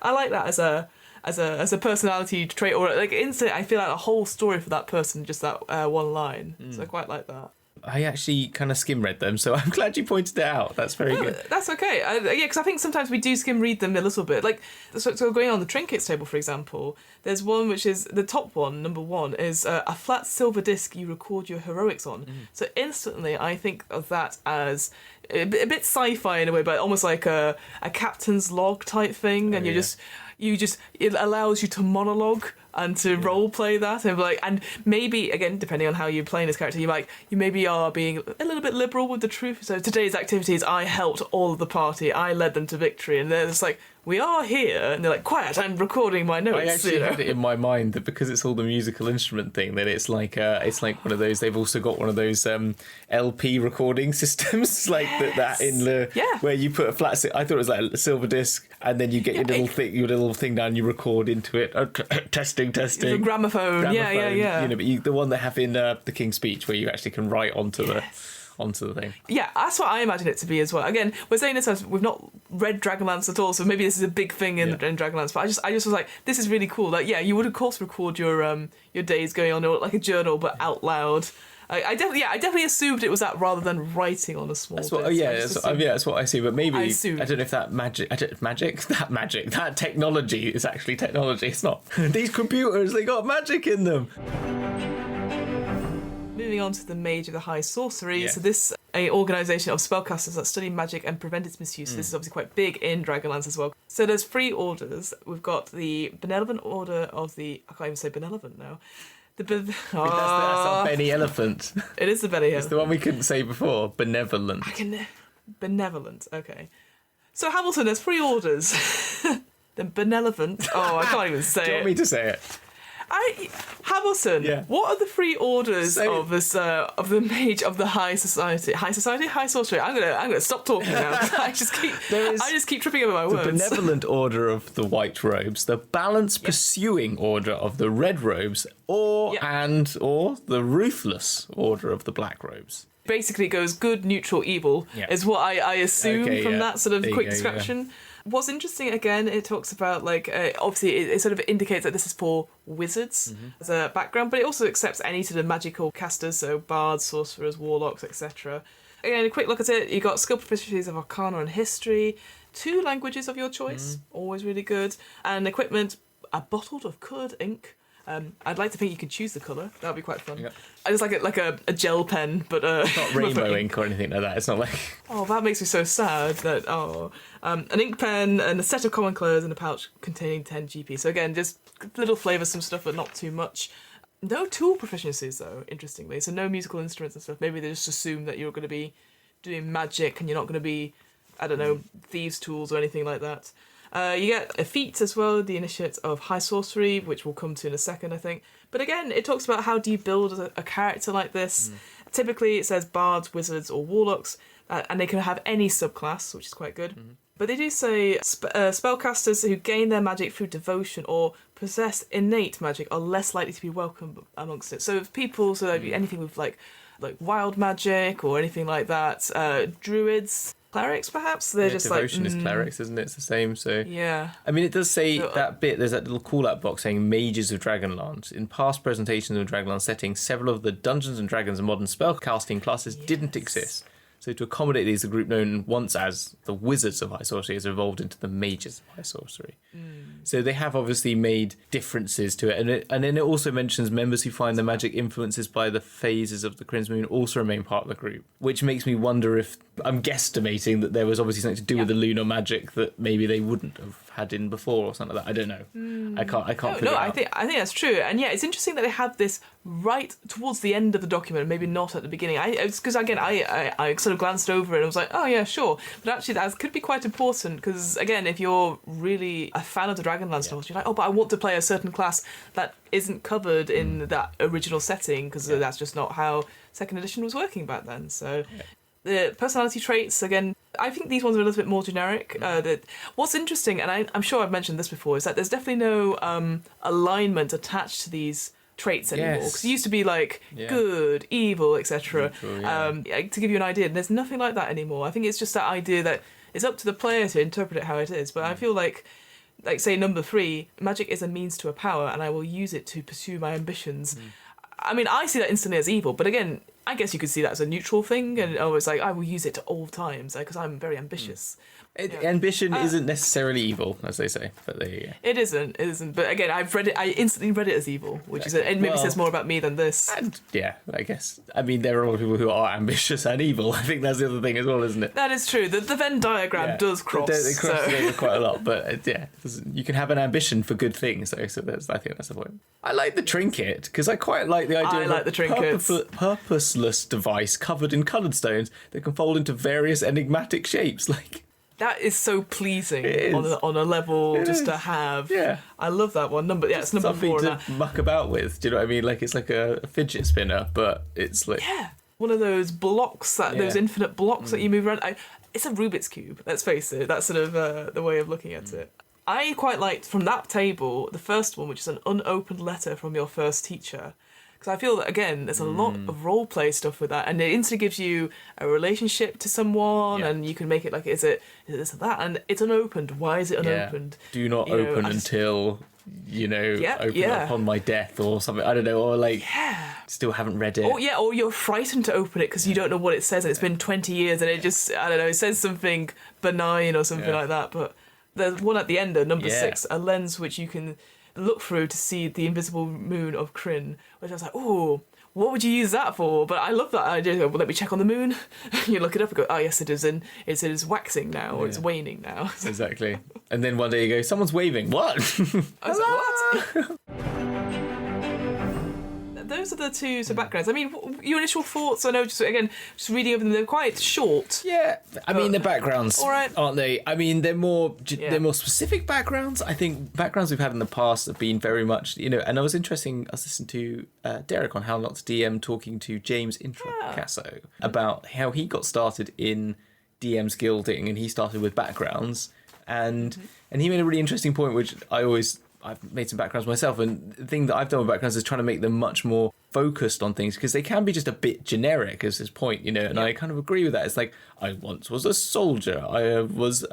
I like that as a personality trait, or like instantly I feel like a whole story for that person, just that one line. So I quite like that. I actually kind of skim read them, so I'm glad you pointed it out. That's very good. That's okay. Because I think sometimes we do skim read them a little bit. Like, so going on the trinkets table, for example, there's one which is the top one, number 1, is a flat silver disc you record your heroics on. So instantly I think of that as a bit sci-fi in a way, but almost like a captain's log type thing, and it allows you to monologue and to role play that, and maybe again, depending on how you're playing this character, you maybe are being a little bit liberal with the truth. So today's activities, I helped all of the party, I led them to victory, and they're just like, we are here, and they're like, quiet, I'm recording my notes. I actually had it in my mind that because it's all the musical instrument thing, that it's like one of those. They've also got one of those LP recording systems, like that in the where you put a flat. I thought it was like a silver disc, and then you get your little thing down, you record into it. Testing. The gramophone. Yeah. But the one they have in the King's Speech, where you actually can write onto the thing. Yeah, that's what I imagine it to be as well. Again, we're saying this as we've not read Dragonlance at all, so maybe this is a big thing in Dragonlance. But I just was like, this is really cool. Like, you would of course record your days going on, or like a journal, but out loud. I definitely assumed it was that rather than writing on a small. That's what. That's what I see. But maybe I don't know if that technology is actually technology. It's not. These computers, they got magic in them. Moving on to the Mage of the High Sorcery. So this a organisation of spellcasters that study magic and prevent its misuse. This is obviously quite big in Dragonlance as well. So there's 3 orders. We've got the Benevolent Order of the. I can't even say benevolent now. That's not Benny Elephant. It is the Benny Elephant. It's the one we couldn't say before. Benevolent. Benevolent. Okay. So Hamilton, there's 3 orders. The benevolent. Oh, I can't even say it. Do you want me to say it? Hamilton, what are the 3 orders of this of the Mage of the High Society? High Sorcery. I'm gonna stop talking now. I just keep tripping over my words. The Benevolent Order of the White Robes, the Balance Pursuing Order of the Red Robes, or the Ruthless Order of the Black Robes. basically goes good, neutral, evil, is what I assume from that sort of quick description. Yeah. What's interesting, again, it talks about, like, obviously it sort of indicates that this is for wizards as a background, but it also accepts any sort of magical casters, so bards, sorcerers, warlocks, etc. Again, a quick look at it, you got skill proficiencies of Arcana and History, 2 languages of your choice, always really good, and equipment, a bottle of coloured ink. I'd like to think you could choose the colour. That would be quite fun. Yep. I just like a gel pen, but it's not rainbow ink or anything like that. It's not like oh, that makes me so sad. That an ink pen and a set of common clothes and a pouch containing 10 GP. So again, just little flavoursome stuff, but not too much. No tool proficiencies though, interestingly. So no musical instruments and stuff. Maybe they just assume that you're going to be doing magic and you're not going to be, I don't know, thieves' tools or anything like that. You get a feat as well, the initiate of High Sorcery, which we'll come to in a second, I think. But again, it talks about how do you build a character like this. Typically, it says bards, wizards, or warlocks, and they can have any subclass, which is quite good. But they do say spellcasters who gain their magic through devotion or possess innate magic are less likely to be welcome amongst it. So if people, anything with like wild magic or anything like that, druids, clerics perhaps, they're just devotion is clerics, isn't it? It's the same. So yeah, I mean, it does say that bit, there's that little call out box saying mages of Dragonlance. In past presentations of Dragonlance settings, several of the Dungeons and Dragons and modern spellcasting classes didn't exist. So to accommodate these, the group known once as the Wizards of High Sorcery has evolved into the Mages of High Sorcery. So they have obviously made differences to it. And then it also mentions members who find the magic influences by the phases of the Krynn's moon also remain part of the group, which makes me wonder if, I'm guesstimating that there was obviously something to do with the lunar magic that maybe they wouldn't have had in before or something like that. I don't know. I can't figure it out. I think that's true. And yeah, it's interesting that they have this right towards the end of the document, maybe not at the beginning. Because again, I sort of glanced over it and was like, oh yeah, sure. But actually that could be quite important because again, if you're really a fan of the Dragonlance novels, you're like, oh, but I want to play a certain class that isn't covered in that original setting because that's just not how second edition was working back then. So the personality traits, again, I think these ones are a little bit more generic. What's interesting, and I'm sure I've mentioned this before, is that there's definitely no alignment attached to these traits anymore. Because it used to be like good, evil, etc. To give you an idea, there's nothing like that anymore. I think it's just that idea that it's up to the player to interpret it how it is. But I feel like say number 3, magic is a means to a power, and I will use it to pursue my ambitions. I mean, I see that instantly as evil, but again, I guess you could see that as a neutral thing, and it's like, I will use it at all times, because I'm very ambitious. Ambition isn't necessarily evil, as they say, but there you go. It isn't, but again, I instantly read it as evil, which it maybe says more about me than this. And yeah, I guess. I mean, there are a lot of people who are ambitious and evil. I think that's the other thing as well, isn't it? That is true. The Venn diagram does cross. It crosses over quite a lot, but you can have an ambition for good things, though, so I think that's the point. I like the trinket, because I quite like the idea of a purposeless device covered in coloured stones that can fold into various enigmatic shapes, like... That is so pleasing on a level to have. Yeah. I love that one. It's number 4 something to muck about with. Do you know what I mean? Like, it's like a fidget spinner, but it's like... Yeah. One of those blocks, those infinite blocks that you move around. It's a Rubik's Cube, let's face it. That's sort of the way of looking at it. I quite liked, from that table, the first one, which is an unopened letter from your first teacher. Because I feel that, again, there's a lot of role-play stuff with that, and it instantly gives you a relationship to someone, and you can make it like, is it this or that? And it's unopened. Why is it unopened? Do not open until, open upon my death or something. I don't know, or like, still haven't read it. Or you're frightened to open it because you don't know what it says, and it's been 20 years, and it just, I don't know, it says something benign or something like that. But there's one at the end, number 6, a lens which you can look through to see the invisible moon of Krynn, which I was like, oh, what would you use that for? But I love that idea. Well, let me check on the moon. You look it up and go, oh yes, it is waxing now, or it's waning now. Exactly. And then one day you go, someone's waving. What? I was like, what? Those are the two backgrounds. I mean, your initial thoughts? I know, just reading over them, they're quite short. Yeah, I mean, the backgrounds, aren't they? I mean, they're more specific backgrounds. I think backgrounds we've had in the past have been very much, and I was listening to Derek on How Not to DM talking to James Intracasso about how he got started in DM's Guilding, and he started with backgrounds, and he made a really interesting point, which I've made some backgrounds myself, and the thing that I've done with backgrounds is trying to make them much more focused on things, because they can be just a bit generic as his point, you know, and I kind of agree with that. It's like, I once was a soldier, I once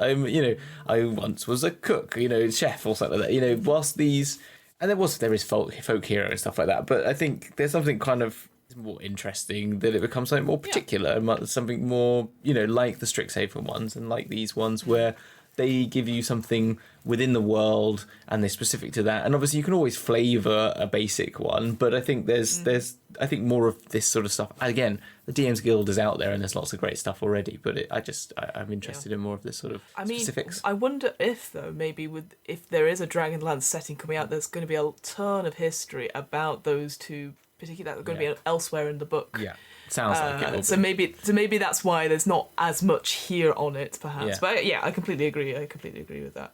was a cook, you know, chef or something like that, you know, whilst these, and there is folk hero and stuff like that, but I think there's something kind of more interesting that it becomes something more particular, and something more, you know, like the Strixhaven ones and like these ones where they give you something within the world and they're specific to that. And obviously you can always flavour a basic one, but I think there's I think more of this sort of stuff. Again, the DM's Guild is out there and there's lots of great stuff already, but I'm interested in more of this sort of specifics. I wonder if, though, maybe if there is a Dragonlance setting coming out, there's going to be a ton of history about those two particularly that are going to be elsewhere in the book. Yeah. Sounds like it. So maybe that's why there's not as much here on it, perhaps. Yeah. But yeah, I completely agree. I completely agree with that.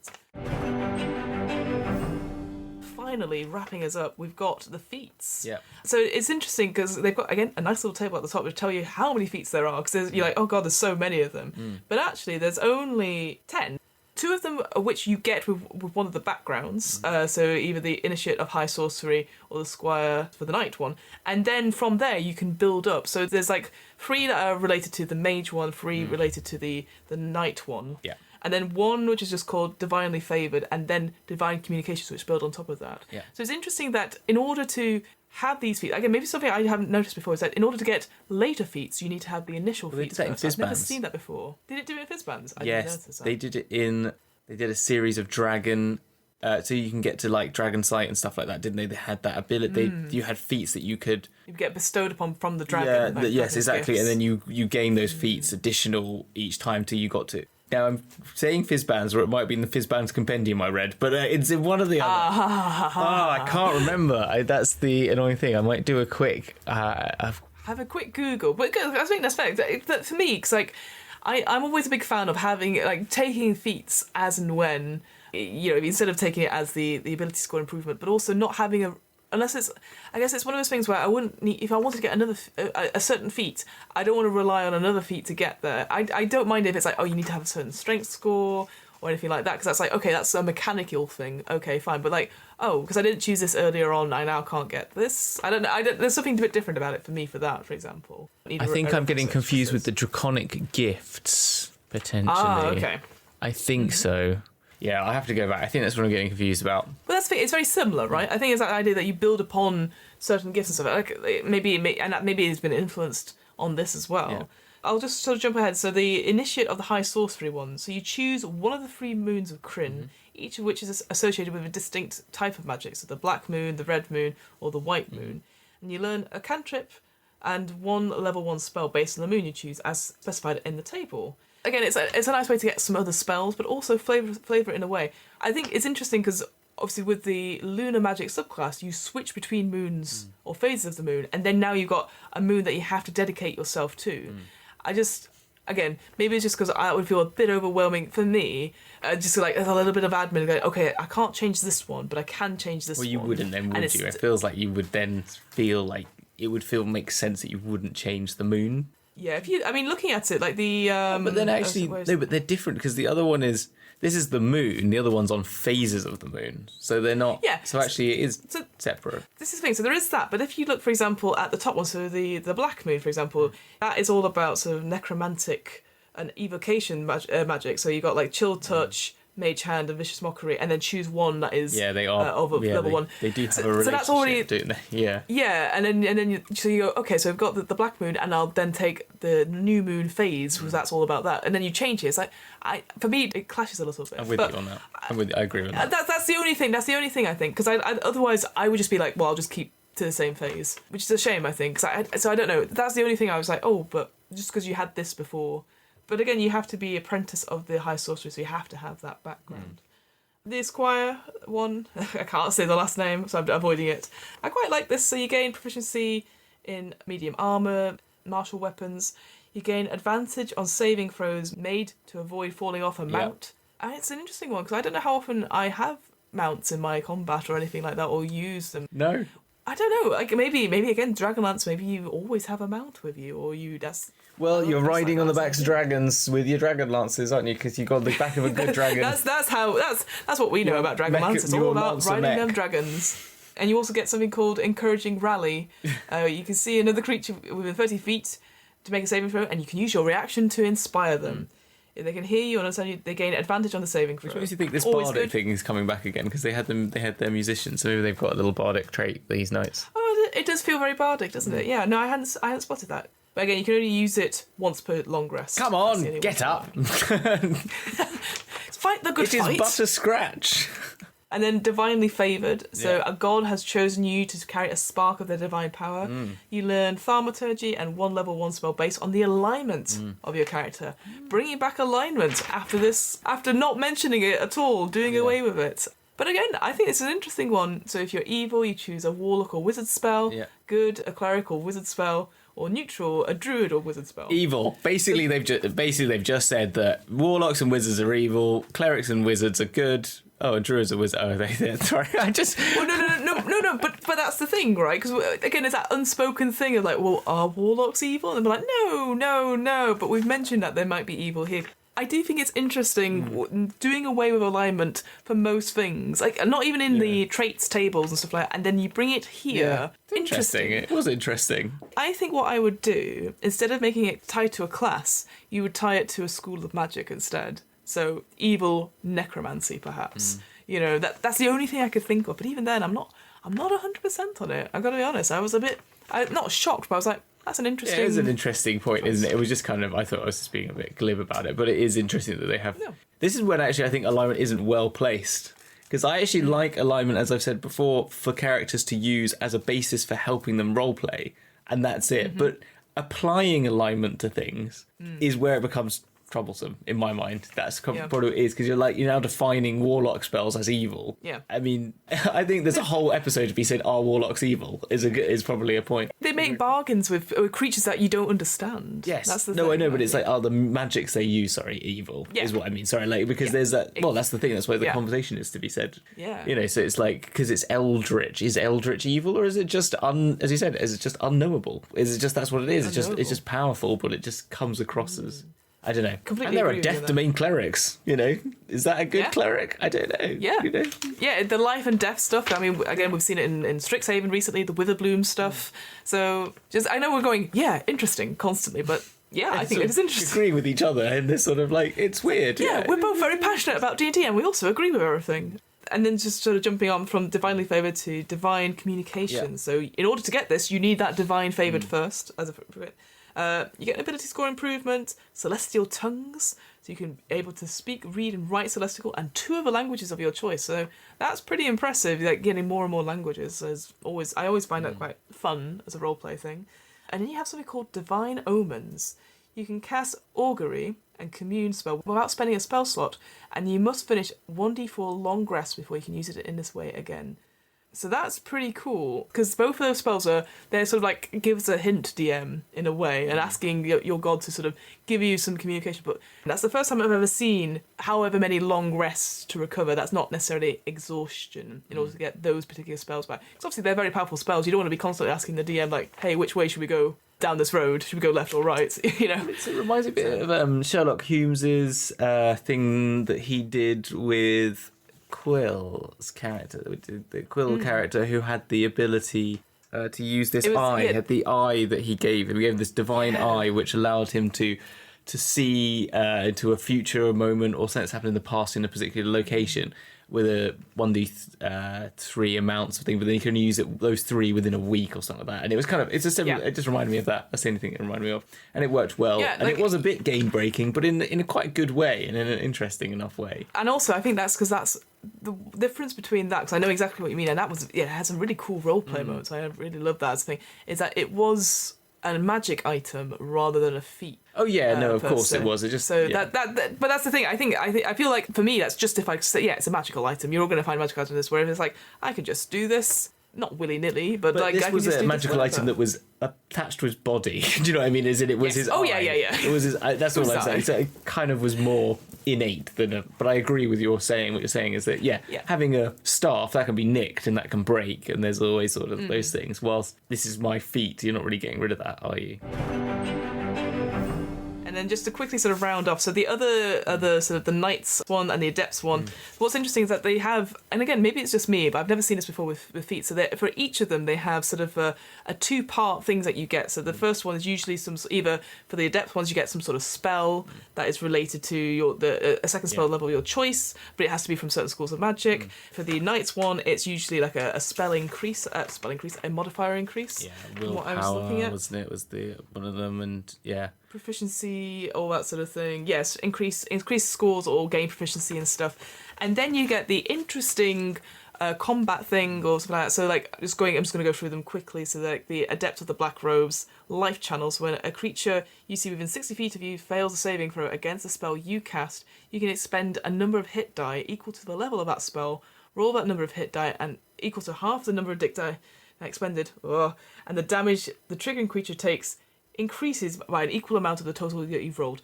Finally, wrapping us up, we've got the feats. Yeah. So it's interesting because they've got, again, a nice little table at the top to tell you how many feats there are. Because you're like, oh god, there's so many of them. But actually, there's only 10. 2 of them are which you get with one of the backgrounds, so either the Initiate of High Sorcery or the Squire for the Knight one, and then from there you can build up. So there's like 3 that are related to the Mage one, 3 related to the Knight one, and then 1 which is just called Divinely Favoured, and then Divine Communications, which build on top of that. Yeah. So it's interesting that in order to have these feats, again, maybe something I haven't noticed before is that in order to get later feats, you need to have the initial feats first. I've never seen that before. Did it do it in Fizzbands? Yes, they did it in. They did a series of dragon, so you can get to like dragon sight and stuff like that, didn't they? They had that ability. You had feats that you could get bestowed upon from the dragon. Yeah, yes, exactly. Gifts. And then you gain those feats additional each time till you got to. Now I'm saying Fizzbands, or it might be in the Fizzbands compendium I read, but it's in one of the other. I can't remember. That's the annoying thing. I might do a quick. Have a quick Google, but I think that's fair. That for me, because like I'm always a big fan of having like taking feats as and when, you know, instead of taking it as the ability score improvement, but also not having unless it's, I guess it's one of those things where I wouldn't need, if I wanted to get a certain feat, I don't want to rely on another feat to get there. I don't mind if it's like, oh, you need to have a certain strength score or anything like that, because that's like, okay, that's a mechanical thing, okay, fine, but like, oh, because I didn't choose this earlier on, I now can't get this. I don't know, there's something a bit different about it for me for that, for example. I think I'm getting confused with the draconic gifts, potentially. Okay. I think so. Yeah, I have to go back. I think that's what I'm getting confused about. But that's the thing, it's very similar, right? I think it's that idea that you build upon certain gifts and stuff. Like maybe it's been influenced on this as well. Yeah. I'll just sort of jump ahead. So the Initiate of the High Sorcery one. So you choose one of the 3 moons of Krynn, each of which is associated with a distinct type of magic. So the Black Moon, the Red Moon, or the White Moon. And you learn a cantrip and 1 level 1 spell based on the moon you choose, as specified in the table. Again, it's a nice way to get some other spells, but also flavour it in a way. I think it's interesting because obviously with the Lunar Magic subclass, you switch between moons or phases of the moon, and then now you've got a moon that you have to dedicate yourself to. Again, maybe it's just because I would feel a bit overwhelming for me. Just like there's a little bit of admin going, okay, I can't change this one, but I can change this one. Well, you wouldn't then, would you? It feels like you would then feel like it would make sense that you wouldn't change the moon. Yeah, looking at it, like the... but then actually, no, but they're different, because the other one is, this is the moon, the other one's on phases of the moon. So they're not... Yeah. So actually it is separate. This is the thing, so there is that, but if you look, for example, at the top one, so the Black Moon, for example, that is all about sort of necromantic and evocation magic. So you got like Chill Touch, Mage Hand, and Vicious Mockery, and then choose one that is they are of level 1. They do have a relationship, so that's already, don't they? Yeah. Yeah, and then you go, okay, so we've got the Black Moon, and I'll then take the New Moon phase, because that's all about that, and then you change it. It's like, for me, it clashes a little bit. I'm with you on that. I agree with that. That's the only thing. That's the only thing I think, because otherwise I would just be like, well, I'll just keep to the same phase, which is a shame, I think. So I don't know. That's the only thing I was like, oh, but just because you had this before. But again, you have to be apprentice of the High Sorcery, so you have to have that background. The Esquire one, I can't say the last name, so I'm avoiding it. I quite like this. So you gain proficiency in medium armour, martial weapons. You gain advantage on saving throws made to avoid falling off a mount. And it's an interesting one, because I don't know how often I have mounts in my combat or anything like that, or use them. No. I don't know. Like maybe again, Dragonlance. Maybe you always have a mount with you, or you. Well, you're riding on the backs of dragons with your Dragonlances, aren't you? Because you got the back of a good dragon. That's what we know about Dragonlance. It's all about riding them dragons. And you also get something called Encouraging Rally. You can see another creature within 30 feet to make a saving throw, and you can use your reaction to inspire them. If they can hear you and understand you, they gain advantage on the saving throw. Which makes you think this Always bardic good. thing is coming back again, because they had their musicians, so maybe they've got a little bardic trait, these knights. Oh, it does feel very bardic, doesn't it? Yeah, no, I hadn't spotted that. But again, you can only use it once per long rest. Come on, get up! Fight the good It fight. is but a scratch. And then divinely favoured. So Yeah. a god has chosen you to carry a spark of their divine power. You learn thaumaturgy and 1 level 1 spell based on the alignment of your character. Bringing back alignment after not mentioning it at all, doing away with it. But again, I think it's an interesting one. So if you're evil, you choose a warlock or wizard spell. Yeah. Good, a cleric or wizard spell. Or neutral, a druid or wizard spell. Evil. Basically, they've just said that warlocks and wizards are evil, clerics and wizards are good. Oh, and druids are wizards. Oh, they're sorry. I just. Well, no. But that's the thing, right? Because again, it's that unspoken thing of like, well, are warlocks evil? And they're like, no. But we've mentioned that there might be evil here. I do think it's interesting doing away with alignment for most things, like not even in the traits tables and stuff like that, and then you bring it here. Yeah. Interesting. It was interesting. I think what I would do, instead of making it tied to a class, you would tie it to a school of magic instead. So evil necromancy, perhaps. You know, that's the only thing I could think of. But even then, I'm not 100% on it. I've got to be honest. I was a bit, not shocked, but I was like, that's an interesting... It is an interesting point, isn't it? It was just kind of, I thought I was just being a bit glib about it, but it is interesting that they have... Yeah. This is when actually I think alignment isn't well placed. Because I actually like alignment, as I've said before, for characters to use as a basis for helping them roleplay, and that's it. But applying alignment to things is where it becomes troublesome, in my mind. That's probably what it is, because you're now defining warlock spells as evil. Yeah. I mean, I think there's a whole episode to be said, are warlocks evil? Is probably a point. They make bargains with creatures that you don't understand. Yes. That's the no, thing, I know, but right? it's like, the magics they use, evil, Yeah. is what I mean. Sorry, like, because there's that, well, that's the thing, that's why the conversation is to be said. Yeah. You know, so it's like, because it's eldritch. Is eldritch evil, or is it just, as you said, is it just unknowable? Is it just, that's what it is? It's just powerful, but it just comes across as... I don't know. Completely and there agree are with you death there. domain clerics, you know? Is that a good Yeah. cleric? I don't know. Yeah. You know? Yeah, the life and death stuff. I mean, again, we've seen it in Strixhaven recently, the Witherbloom stuff. So, I know we're going, interesting, constantly, but I think it is interesting. Agree with each other in this sort of like, it's weird. Yeah, we're both very passionate about D&D and we also agree with everything. And then just sort of jumping on from divinely favoured to divine communication. Yeah. So in order to get this, you need that divine favoured first. You get an ability score improvement, celestial tongues, so you can be able to speak, read and write celestial and 2 other languages of your choice. So that's pretty impressive, like getting more and more languages. I always find that quite fun as a roleplay thing. And then you have something called divine omens. You can cast augury and commune spell without spending a spell slot, and you must finish 1d4 long rests before you can use it in this way again. So that's pretty cool, because both of those spells they're sort of like, gives a hint DM in a way, and asking your god to sort of give you some communication. But that's the first time I've ever seen however many long rests to recover. That's not necessarily exhaustion in order to get those particular spells back. Because obviously they're very powerful spells. You don't want to be constantly asking the DM, like, hey, which way should we go down this road? Should we go left or right? You know? It reminds me a bit of Sherlock Holmes's thing that he did with Quill's character, the Quill character who had the ability to use this eye, had the eye that he gave him. He gave him this divine eye, which allowed him to see into a future moment or something that's happened in the past in a particular location with a 1d3 amounts of thing, but then you can only use those 3 within a week or something like that. And it was kind of, it just reminded me of that. That's the only thing it reminded me of. And it worked well. Yeah, and it was a bit game breaking, but in a quite good way and in an interesting enough way. And also, I think that's because that's the difference between that, because I know exactly what you mean, and that was, it had some really cool roleplay moments. I really love that as a thing, is that it was a magic item rather than a feat. Oh yeah, no, of course se. it was. It just that but that's the thing. I feel like for me that's justified. It's a magical item. You're all going to find magical items in this. Whereas it's like I could just do this, not willy nilly, but like this I can was just a do magical this item that was attached to his body. Do you know what I mean? As in, it was his. Oh eye. yeah. It was his. That's all I'm saying. Sorry. So it kind of was more innate than But I agree with what you're saying is that having a staff that can be nicked and that can break, and there's always sort of those things. Whilst this is my feat, you're not really getting rid of that, are you? And And then just to quickly sort of round off, so the other sort of the Knights one and the Adepts one, what's interesting is that they have, and again, maybe it's just me, but I've never seen this before with feats, so for each of them they have sort of a two-part things that you get. So the first one is usually either for the Adept ones you get some sort of spell that is related to a second spell level of your choice, but it has to be from certain schools of magic. For the Knights one, it's usually like a spell increase, a modifier increase. Yeah, what I was looking at. wasn't it? Was the one of them, and proficiency, all that sort of thing. Yes, increase scores or gain proficiency and stuff. And then you get the interesting combat thing or something like that. So like I'm just going to go through them quickly. So like the Adept of the Black Robes, life channels. When a creature you see within 60 feet of you fails a saving throw against a spell you cast, you can expend a number of hit die equal to the level of that spell, roll that number of hit die and equal to half the number of hit die expended. And the damage the triggering creature takes increases by an equal amount of the total that you've rolled.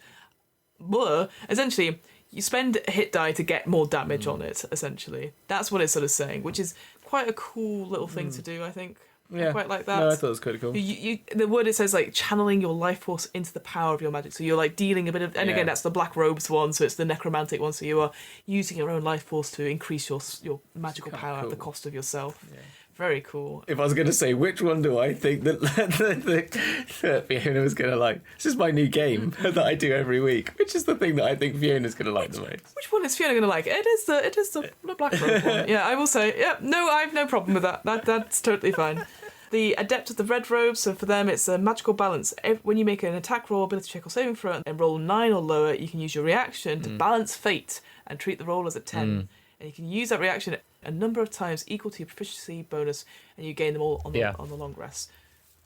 Essentially, you spend hit die to get more damage on it, essentially. That's what it's sort of saying, which is quite a cool little thing to do, I think. Yeah. I quite like that. No, I thought it was quite cool. The word it says, like, channeling your life force into the power of your magic. So you're, like, dealing a bit of... And again, that's the Black Robes one, so it's the necromantic one. So you are using your own life force to increase your magical power at the cost of yourself. Yeah. Very cool. If I was going to say which one do I think that Fiona was going to like, this is my new game that I do every week. Which is the thing that I think Fiona's going to like the most? Which one is Fiona going to like? It is the Black Robe one. Yeah, I will say. Yeah, no, I have no problem with that. That's totally fine. The Adept of the Red Robes, so for them it's a magical balance. When you make an attack roll, ability check or saving throw and roll 9 or lower, you can use your reaction to balance fate and treat the roll as a 10. And you can use that reaction a number of times equal to your proficiency bonus, and you gain them all on the long rest.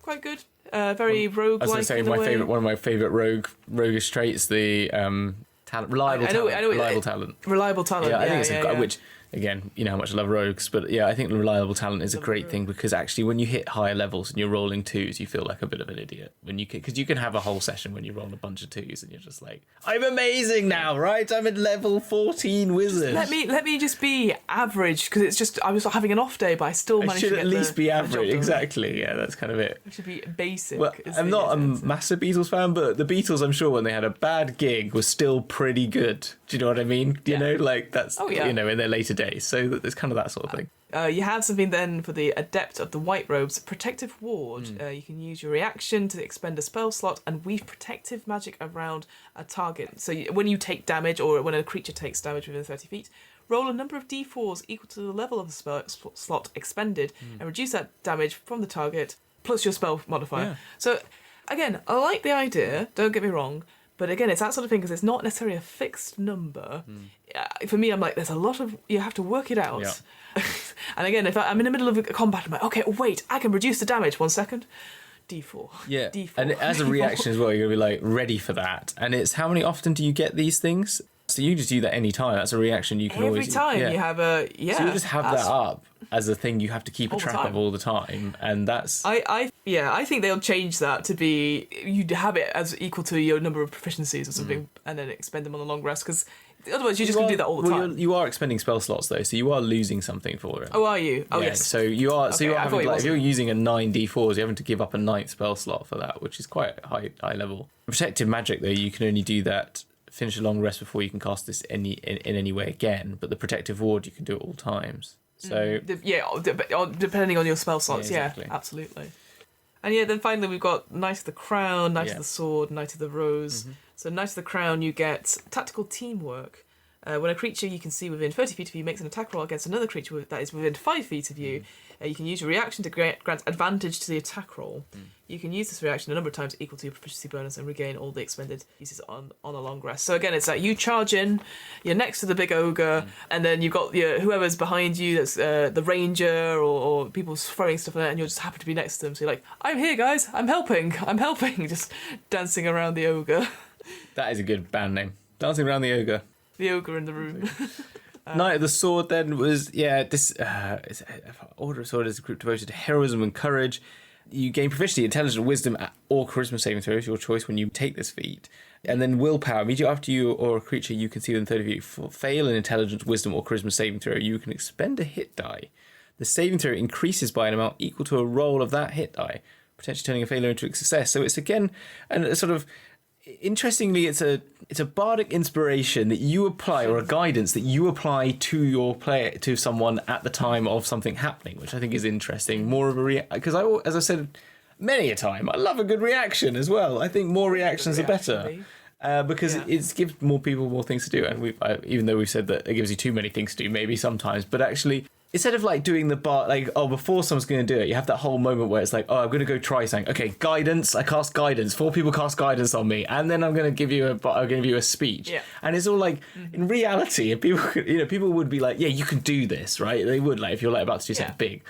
Quite good. Very rogue-like. I was going to say one of my favourite roguish traits, the talent, reliable talent. Reliable talent. Yeah, I think it's which. Again, you know how much I love rogues, but yeah, I think reliable talent is a great thing because actually when you hit higher levels and you're rolling 2s, you feel like a bit of an idiot because you can have a whole session when you roll a bunch of 2s and you're just like, I'm amazing now, right? I'm at level 14 wizard. Let me just be average because it's just I was having an off day, but I still managed to get at least be average. Exactly, yeah, that's kind of it. It should be basic. Well, I'm not a massive Beatles fan, but the Beatles, I'm sure when they had a bad gig, was still pretty good. Do you know what I mean? You know, like that's in their later days. So there's kind of that sort of thing. You have something then for the Adept of the White Robes, Protective Ward. You can use your reaction to expend a spell slot and weave protective magic around a target. So when you take damage or when a creature takes damage within 30 feet, roll a number of d4s equal to the level of the spell slot expended and reduce that damage from the target plus your spell modifier. Yeah. So again, I like the idea, don't get me wrong, but again, it's that sort of thing because it's not necessarily a fixed number. For me, I'm like, there's a lot of... You have to work it out. Yeah. And again, if I'm in the middle of a combat, I'm like, okay, wait, I can reduce the damage. 1 second. D4. Yeah. D4. And as a reaction as well, you're going to be like ready for that. And it's how often do you get these things? So you just do that any time. That's a reaction you can always... Every time you have a... Yeah. So you just have that up as a thing you have to keep a track of all the time. And that's... I think they'll change that to be... You'd have it as equal to your number of proficiencies or something and then expend them on the long rest because... Otherwise, you're just going to do that all the time. You are expending spell slots though, so you are losing something for it. Oh, are you? Oh, yeah, yes. So you are. So you're having, if you're using a 9 d4s, you're having to give up a 9th spell slot for that, which is quite high level. Protective magic though, you can only do that. Finish a long rest before you can cast this in any way again. But the protective ward, you can do it all times. So depending on your spell slots, exactly. Yeah, absolutely. And then finally we've got Knight of the Crown, Knight of the Sword, Knight of the Rose. So Knight of the Crown, you get tactical teamwork. When a creature you can see within 30 feet of you makes an attack roll against another creature that is within 5 feet of you, you can use your reaction to grant advantage to the attack roll. You can use this reaction a number of times equal to your proficiency bonus and regain all the expended uses on a long rest. So again, it's like you charge in, you're next to the big ogre, and then you've got whoever's behind you, that's the ranger or people throwing stuff at it, and you're just happy to be next to them. So you're like, I'm here, guys, I'm helping, just dancing around the ogre. That is a good band name. Dancing around the ogre. The ogre in the room. Knight of the Sword then was, this Order of Sword is a group devoted to heroism and courage. You gain proficiency, intelligence, wisdom, or charisma saving throws, your choice when you take this feat. And then willpower, immediately after you or a creature you can see within 30 feet fail an intelligence, wisdom, or charisma saving throw, you can expend a hit die. The saving throw increases by an amount equal to a roll of that hit die, potentially turning a failure into a success. So it's again, and sort of, interestingly, it's a bardic inspiration that you apply, or a guidance that you apply to your player, to someone at the time of something happening, which I think is interesting. More of a because as I said many a time, I love a good reaction as well. I think more reactions are better. Because it gives more people more things to do, and even though we've said that it gives you too many things to do, maybe sometimes, but actually, instead of like doing the bar, like, oh, before someone's going to do it, you have that whole moment where it's like, oh, I'm going to go try something. Okay, guidance. I cast guidance. 4 people cast guidance on me, and then I'm going to give you a speech. Yeah. And it's all like, in reality, people would be like, yeah, you can do this, right? They would, like, if you're like about to do something big.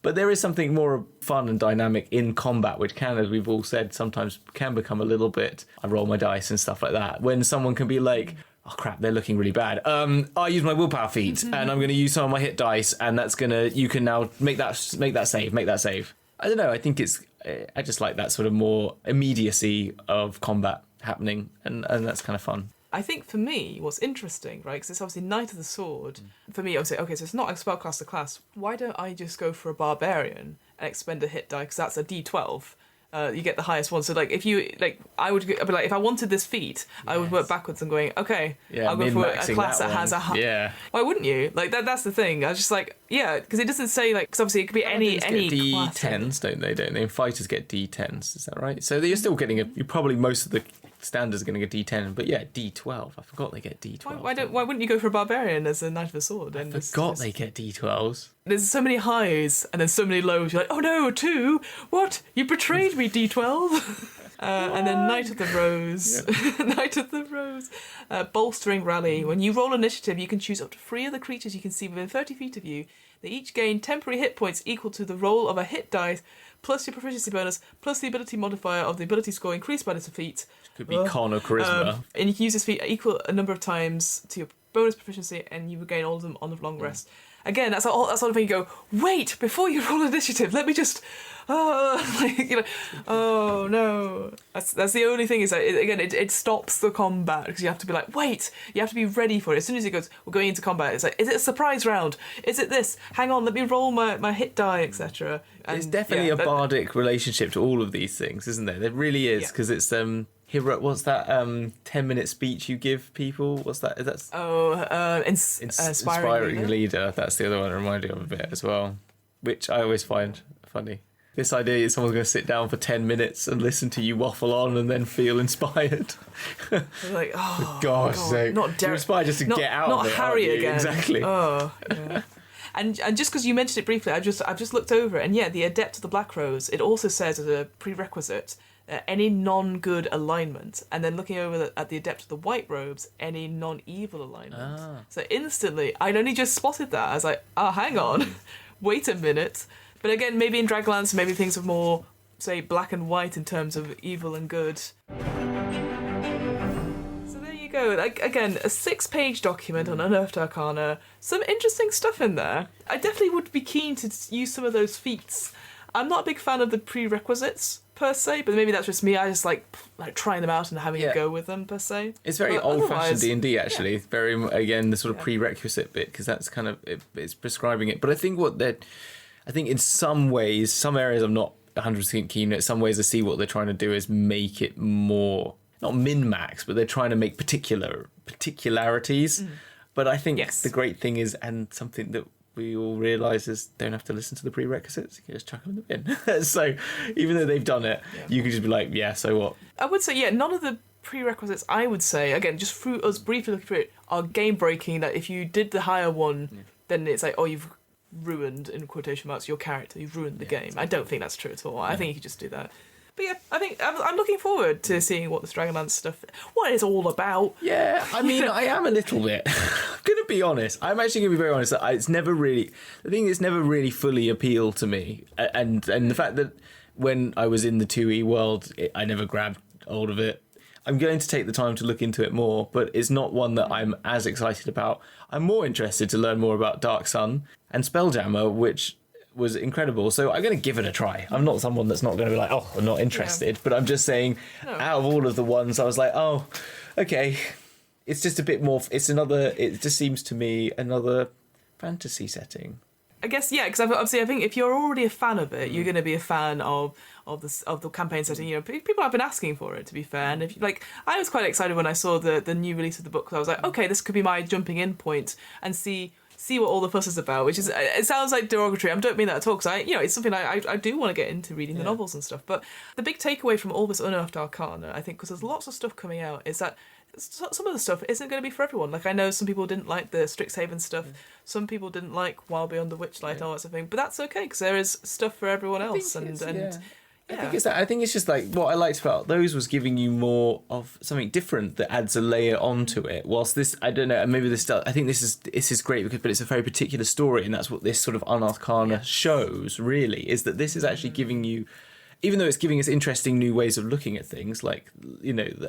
But there is something more fun and dynamic in combat, which can, as we've all said, sometimes can become a little bit, I roll my dice and stuff like that. When someone can be like, oh crap, they're looking really bad. I use my willpower feat, and I'm going to use some of my hit dice, and you can now make that save. I don't know, I think I just like that sort of more immediacy of combat happening, and that's kind of fun. I think for me, what's interesting, right, because it's obviously Knight of the Sword. For me, I would say, okay, so it's not a spellcaster class. Why don't I just go for a Barbarian and expend a hit die, because that's a D12. You get the highest one. So, like, if you, like, I would be like, if I wanted this feat, I would work backwards and going, okay, I'll go for a class that has a high. Yeah. Why wouldn't you? Like, that's the thing. I was just like, yeah, because it doesn't say, like, because obviously it could be any class. D10s, don't they? Fighters get D10s, is that right? So you're still getting you're probably most of the standards are getting a D10, but yeah, D12. I forgot they get D12. Why wouldn't you go for a Barbarian as a Knight of the Sword? I forgot they get D12s. There's so many highs and then so many lows. You're like, oh no, 2? What? You betrayed me, D12. And then Knight of the Rose. Knight of the Rose. Bolstering Rally. When you roll initiative, you can choose up to 3 of the creatures you can see within 30 feet of you. They each gain temporary hit points equal to the roll of a hit dice, plus your proficiency bonus, plus the ability modifier of the ability score increased by this feat. Could be con or charisma. And you can use this feat equal a number of times to your bonus proficiency, and you regain all of them on the long rest. Again, that's sort of thing you go, wait, before you roll initiative, let me just, oh no. That's the only thing is that, it stops the combat, because you have to be like, wait, you have to be ready for it. As soon as it goes, we're going into combat, it's like, is it a surprise round? Is it this? Hang on, let me roll my hit die, etc. There's definitely a bardic relationship to all of these things, isn't there? There really is, because it's, what's that 10-minute speech you give people? What's that? That's inspiring leader. That's the other one I reminded you of a bit as well, which I always find funny. This idea is someone's going to sit down for 10 minutes and listen to you waffle on and then feel inspired. Like, oh, for gosh sake. You're inspired just to get out of it. Not Harry again. Exactly. Oh, yeah. And just because you mentioned it briefly, I've just looked over it, and yeah, the Adept of the Black Rose, it also says as a prerequisite, any non-good alignment, and then looking over at the Adept of the White Robes, any non-evil alignment. So instantly, I'd only just spotted that. I was like, oh, hang on, wait a minute. But again, maybe in Dragonlance, maybe things are more, say, black and white in terms of evil and good. So there you go. Like, again, a 6-page document on Unearthed Arcana. Some interesting stuff in there. I definitely would be keen to use some of those feats. I'm not a big fan of the prerequisites per se, but maybe that's just me. I just like trying them out and having a go with them per se. It's very old-fashioned D&D actually. Yeah. Very, again, the sort of prerequisite bit, because that's kind of it's prescribing it. But I think in some ways, some areas I'm not 100% keen at. Some ways I see what they're trying to do is make it more not min-max, but they're trying to make particularities. But I think the great thing is, and something that we all realise is, don't have to listen to the prerequisites. You can just chuck them in the bin. So even though they've done it, you can just be like, yeah, so what? I would say, none of the prerequisites, I would say, again, just through us briefly looking through it, are game-breaking, that if you did the higher one, then it's like, oh, you've ruined, in quotation marks, your character. You've ruined the game. I don't think that's true at all. I think you could just do that. But yeah, I think I'm looking forward to seeing what this Dragonlance stuff, what it's all about. Yeah, I mean, I am a little bit. I'm going to be honest. I'm actually going to be very honest. It's never really fully appealed to me. And the fact that when I was in the 2E world, I never grabbed hold of it. I'm going to take the time to look into it more, but it's not one that I'm as excited about. I'm more interested to learn more about Dark Sun and Spelljammer, which was incredible. So I'm going to give it a try. I'm not someone that's not going to be like, oh, I'm not interested. But I'm just saying, out of all of the ones, I was like, oh, okay. It's just a bit more, it just seems to me another fantasy setting. I guess, yeah, because obviously I think if you're already a fan of it, you're going to be a fan of the campaign setting. You know, people have been asking for it, to be fair. And if like, I was quite excited when I saw the new release of the book. So I was like, okay, this could be my jumping in point and see what all the fuss is about. Which is, it sounds like derogatory. I don't mean that at all, because it's something I do want to get into reading the novels and stuff. But the big takeaway from all this unearthed arcana, I think, because there's lots of stuff coming out, is that some of the stuff isn't going to be for everyone. Like, I know some people didn't like the Strixhaven stuff. Some people didn't like Wild Beyond the Witchlight and all that sort of thing. But that's okay, because there is stuff for everyone else. I think it's just like what I liked about those was giving you more of something different that adds a layer onto it. Whilst this, I don't know, maybe this. I think this is great because, but it's a very particular story, and that's what this sort of Unearthcana shows. Really, is that this is actually giving you. Even though it's giving us interesting new ways of looking at things, like,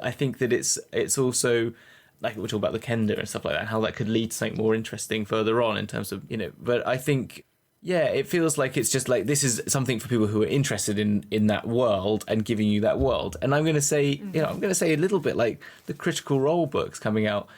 I think that it's also, like, we're talking about the Kender and stuff like that, and how that could lead to something more interesting further on in terms of, but I think, it feels like it's just like, this is something for people who are interested in that world and giving you that world. And I'm going to say, I'm going to say a little bit like the Critical Role books coming out.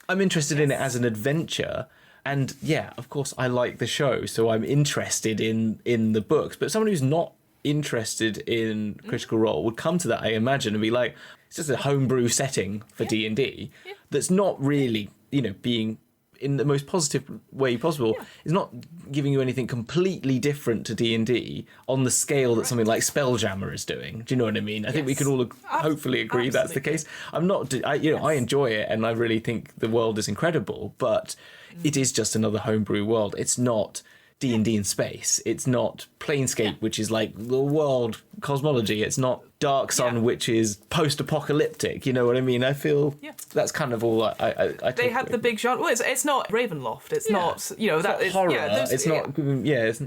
I'm interested in it as an adventure. And of course, I like the show, so I'm interested in the books. But someone who's not interested in Critical Role would come to that, I imagine, and be like, it's just a homebrew setting for D&D that's not really, being in the most positive way possible. It's not giving you anything completely different to D&D on the scale that something like Spelljammer is doing. Do you know what I mean? I think we can all hopefully agree that's the case. I enjoy it, and I really think the world is incredible, but it is just another homebrew world. It's not D&D in space. It's not Planescape, which is like the world cosmology. It's not Dark Sun, which is post-apocalyptic. You know what I mean? I feel that's kind of all I they had the big genre. Well, it's not Ravenloft. It's not, that is horror. It's not.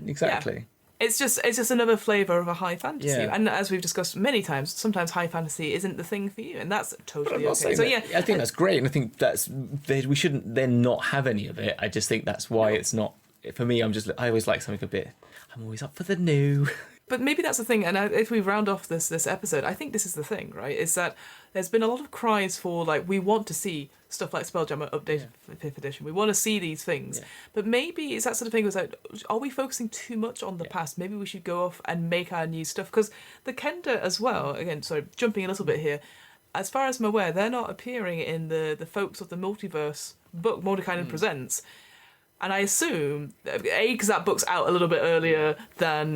Exactly. It's just another flavour of a high fantasy. And as we've discussed many times, sometimes high fantasy isn't the thing for you, and that's totally okay. So I think that's great, and I think we shouldn't then not have any of it. I just think that's why it's not. For me, I always like something a bit. I'm always up for the new. But maybe that's the thing, and if we round off this episode, I think this is the thing, right? Is that there's been a lot of cries for, like, we want to see stuff like Spelljammer updated for 5th edition. We want to see these things. But maybe it's that sort of thing, was like, are we focusing too much on the past? Maybe we should go off and make our new stuff. Because the Kender as well, again, sorry, jumping a little bit here, as far as I'm aware, they're not appearing in the Folks of the Multiverse book, Mordekainen Presents. And I assume, because that book's out a little bit earlier than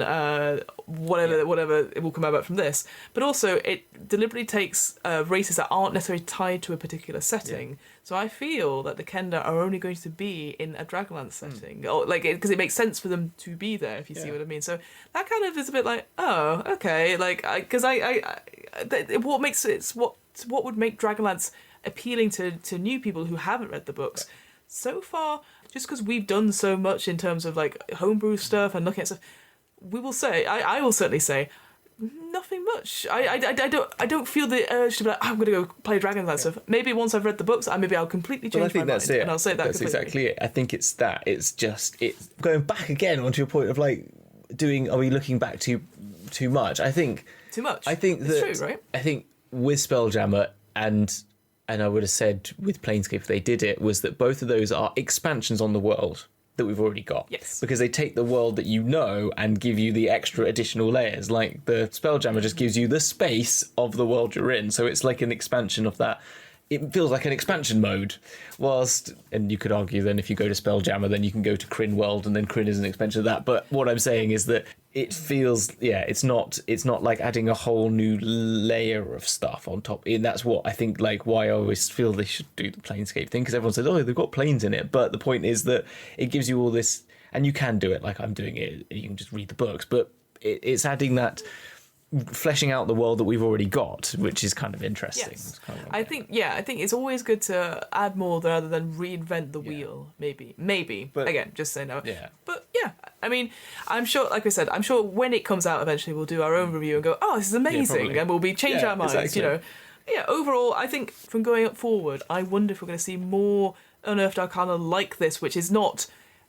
whatever it will come out from this, but also it deliberately takes races that aren't necessarily tied to a particular setting. So I feel that the Kender are only going to be in a Dragonlance setting, or like, because it makes sense for them to be there, if you see what I mean. So that kind of is a bit like, oh, okay, like, because what would make Dragonlance appealing to new people who haven't read the books. So far, just because we've done so much in terms of like homebrew stuff and looking at stuff, I will certainly say, nothing much. I don't feel the urge to be like, I'm going to go play Dragonlance stuff. Maybe once I've read the books, maybe I'll completely change my mind. And I'll say that. That's exactly it. I think it's that. It's going back again onto your point of like are we looking back too much? I think too much. I think it's true, right? I think with Spelljammer and I would have said with Planescape, if they did it, was that both of those are expansions on the world that we've already got. Yes. Because they take the world that you know and give you the extra additional layers. Like the Spelljammer just gives you the space of the world you're in. So it's like an expansion of that. It feels like an expansion mode. And you could argue then if you go to Spelljammer, then you can go to Krynn World, and then Krynn is an expansion of that. But what I'm saying is that it feels, it's not like adding a whole new layer of stuff on top. And that's what I think, like, why I always feel they should do the Planescape thing, because everyone says, oh, they've got planes in it. But the point is that it gives you all this, and you can do it like I'm doing it. You can just read the books, but it's adding that, fleshing out the world that we've already got, which is kind of interesting. Yes. Kind of I think it's always good to add more rather than reinvent the wheel. Maybe. But again, just say no. Yeah. But I mean, I'm sure, like I said, I'm sure when it comes out eventually we'll do our own review and go, oh, this is amazing, and we'll change our minds. Exactly. Yeah. Overall, I think from going up forward, I wonder if we're going to see more Unearthed Arcana like this, which is not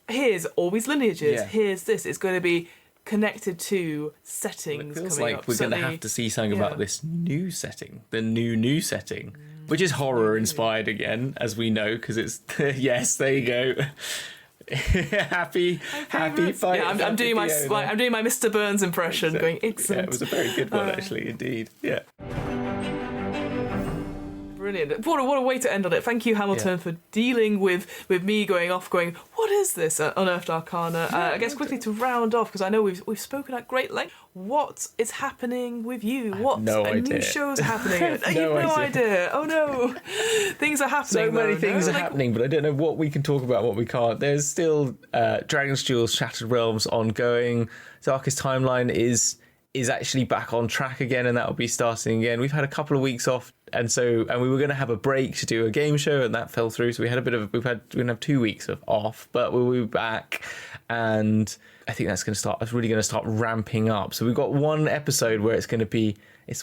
here's all these lineages. Here's this. It's going to be connected to settings. It feels coming like up. we're going to have to see something about this new setting, the new setting, which is horror inspired again, as we know, because it's yes, there you go. happy fight. Yeah, I'm doing my Mr. Burns impression, going excellent. Yeah, it was a very good one, actually, indeed. Yeah. Brilliant. What a way to end on it. Thank you, Hamilton, for dealing with me going, what is this Unearthed Arcana? I guess quickly to round off, because I know we've spoken at great length. What is happening with you? What new shows are happening? You've no idea. Oh no. Things are happening. So many things are happening, but I don't know what we can talk about, what we can't. There's still Dragon's Duel's Shattered Realms ongoing. Darkest Timeline is actually back on track again, and that will be starting again. We've had a couple of weeks off, and we were going to have a break to do a game show, and that fell through. So we're going to have 2 weeks off, but we'll be back, and I think that's really going to start ramping up. So we've got one episode where it's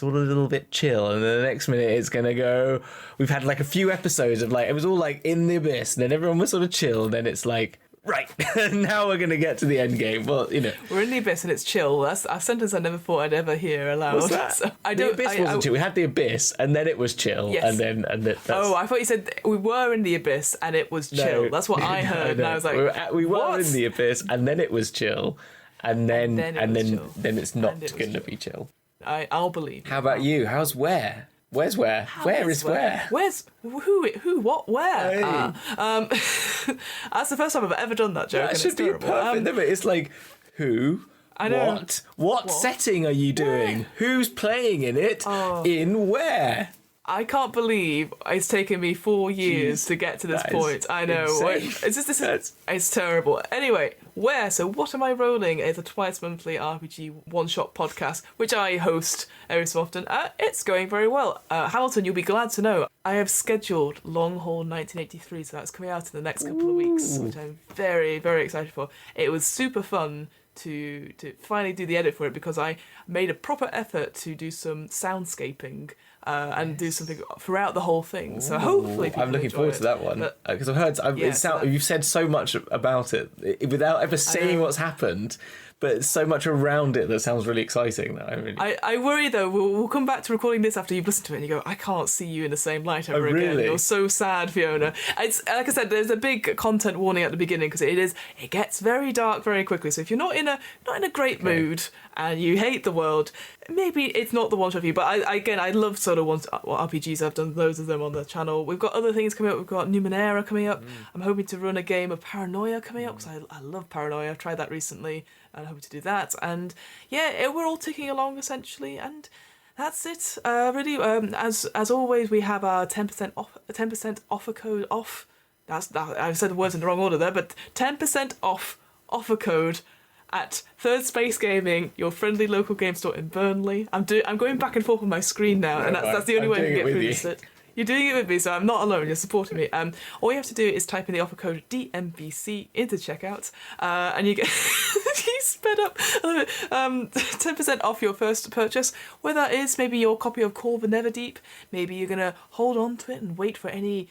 all a little bit chill, and then the next minute it's going to go. We've had like a few episodes of it was all like in the abyss, and then everyone was sort of chill, and then it's like, right, now we're going to get to the end game. Well, we're in the abyss and it's chill. That's a sentence I never thought I'd ever hear aloud. What's that? So The abyss wasn't chill. We had the abyss and then it was chill. Yes. Oh, I thought you said we were in the abyss and it was chill. That's what I heard. No. And I was like, we were in the abyss and then it was chill, and then it's not going to be chill. I'll believe. How about you? How's where? Where's where? Where is where? Where's who? What? Where? Hey. That's the first time I've ever done that joke. That should be perfect. It's like, who? I know. What setting are you doing? Where? Who's playing in it? In where? I can't believe it's taken me 4 years to get to this point. I know. It's terrible. Anyway, where? So what am I rolling? It's a twice monthly RPG one-shot podcast, which I host every so often. It's going very well. Hamilton, you'll be glad to know I have scheduled Longhorn 1983, so that's coming out in the next couple of weeks, which I'm very, very excited for. It was super fun to finally do the edit for it, because I made a proper effort to do some soundscaping and do something throughout the whole thing. So hopefully people I'm looking forward to that one, because I've heard you've said so much about it without ever saying what's happened, but so much around it that sounds really exciting. That I worry though, we'll come back to recording this after you've listened to it and you go, I can't see you in the same light ever again. You're so sad, Fiona. It's like I said, there's a big content warning at the beginning, because it gets very dark very quickly. So if you're not in a great mood and you hate the world, maybe it's not the one for you. But I love sort of RPGs. I've done loads of them on the channel. We've got other things coming up. We've got Numenera coming up. I'm hoping to run a game of Paranoia coming up, because I love Paranoia. I've tried that recently and I'm hoping to do that. And yeah, we're all ticking along essentially, and that's it. Really, as always, we have our 10% offer code off. I said the words in the wrong order there, but 10% off offer code at Third Space Gaming, your friendly local game store in Burnley. I'm going back and forth on my screen now, and that's the only way I can get through this. You're doing it with me, so I'm not alone. You're supporting me. All you have to do is type in the offer code DMVC into checkout, and you get you sped up 10% off your first purchase. Whether that is maybe your copy of Call the Neverdeep, maybe you're gonna hold on to it and wait for any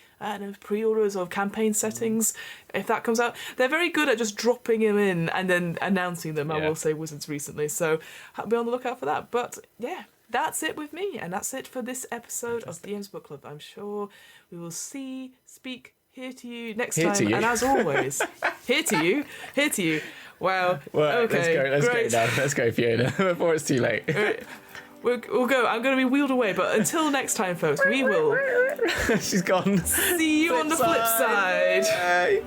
pre-orders or campaign settings. If that comes out, they're very good at just dropping them in and then announcing them. I will say Wizards recently, so be on the lookout for that. But yeah. That's it with me, and that's it for this episode of DM's Book Club. I'm sure we will speak, hear to you next time. And as always, hear to you. Wow. Well, okay, let's go now. Let's go, Fiona, before it's too late. We'll go. I'm going to be wheeled away, but until next time, folks, we will. She's gone. See you on the flip side. Bye.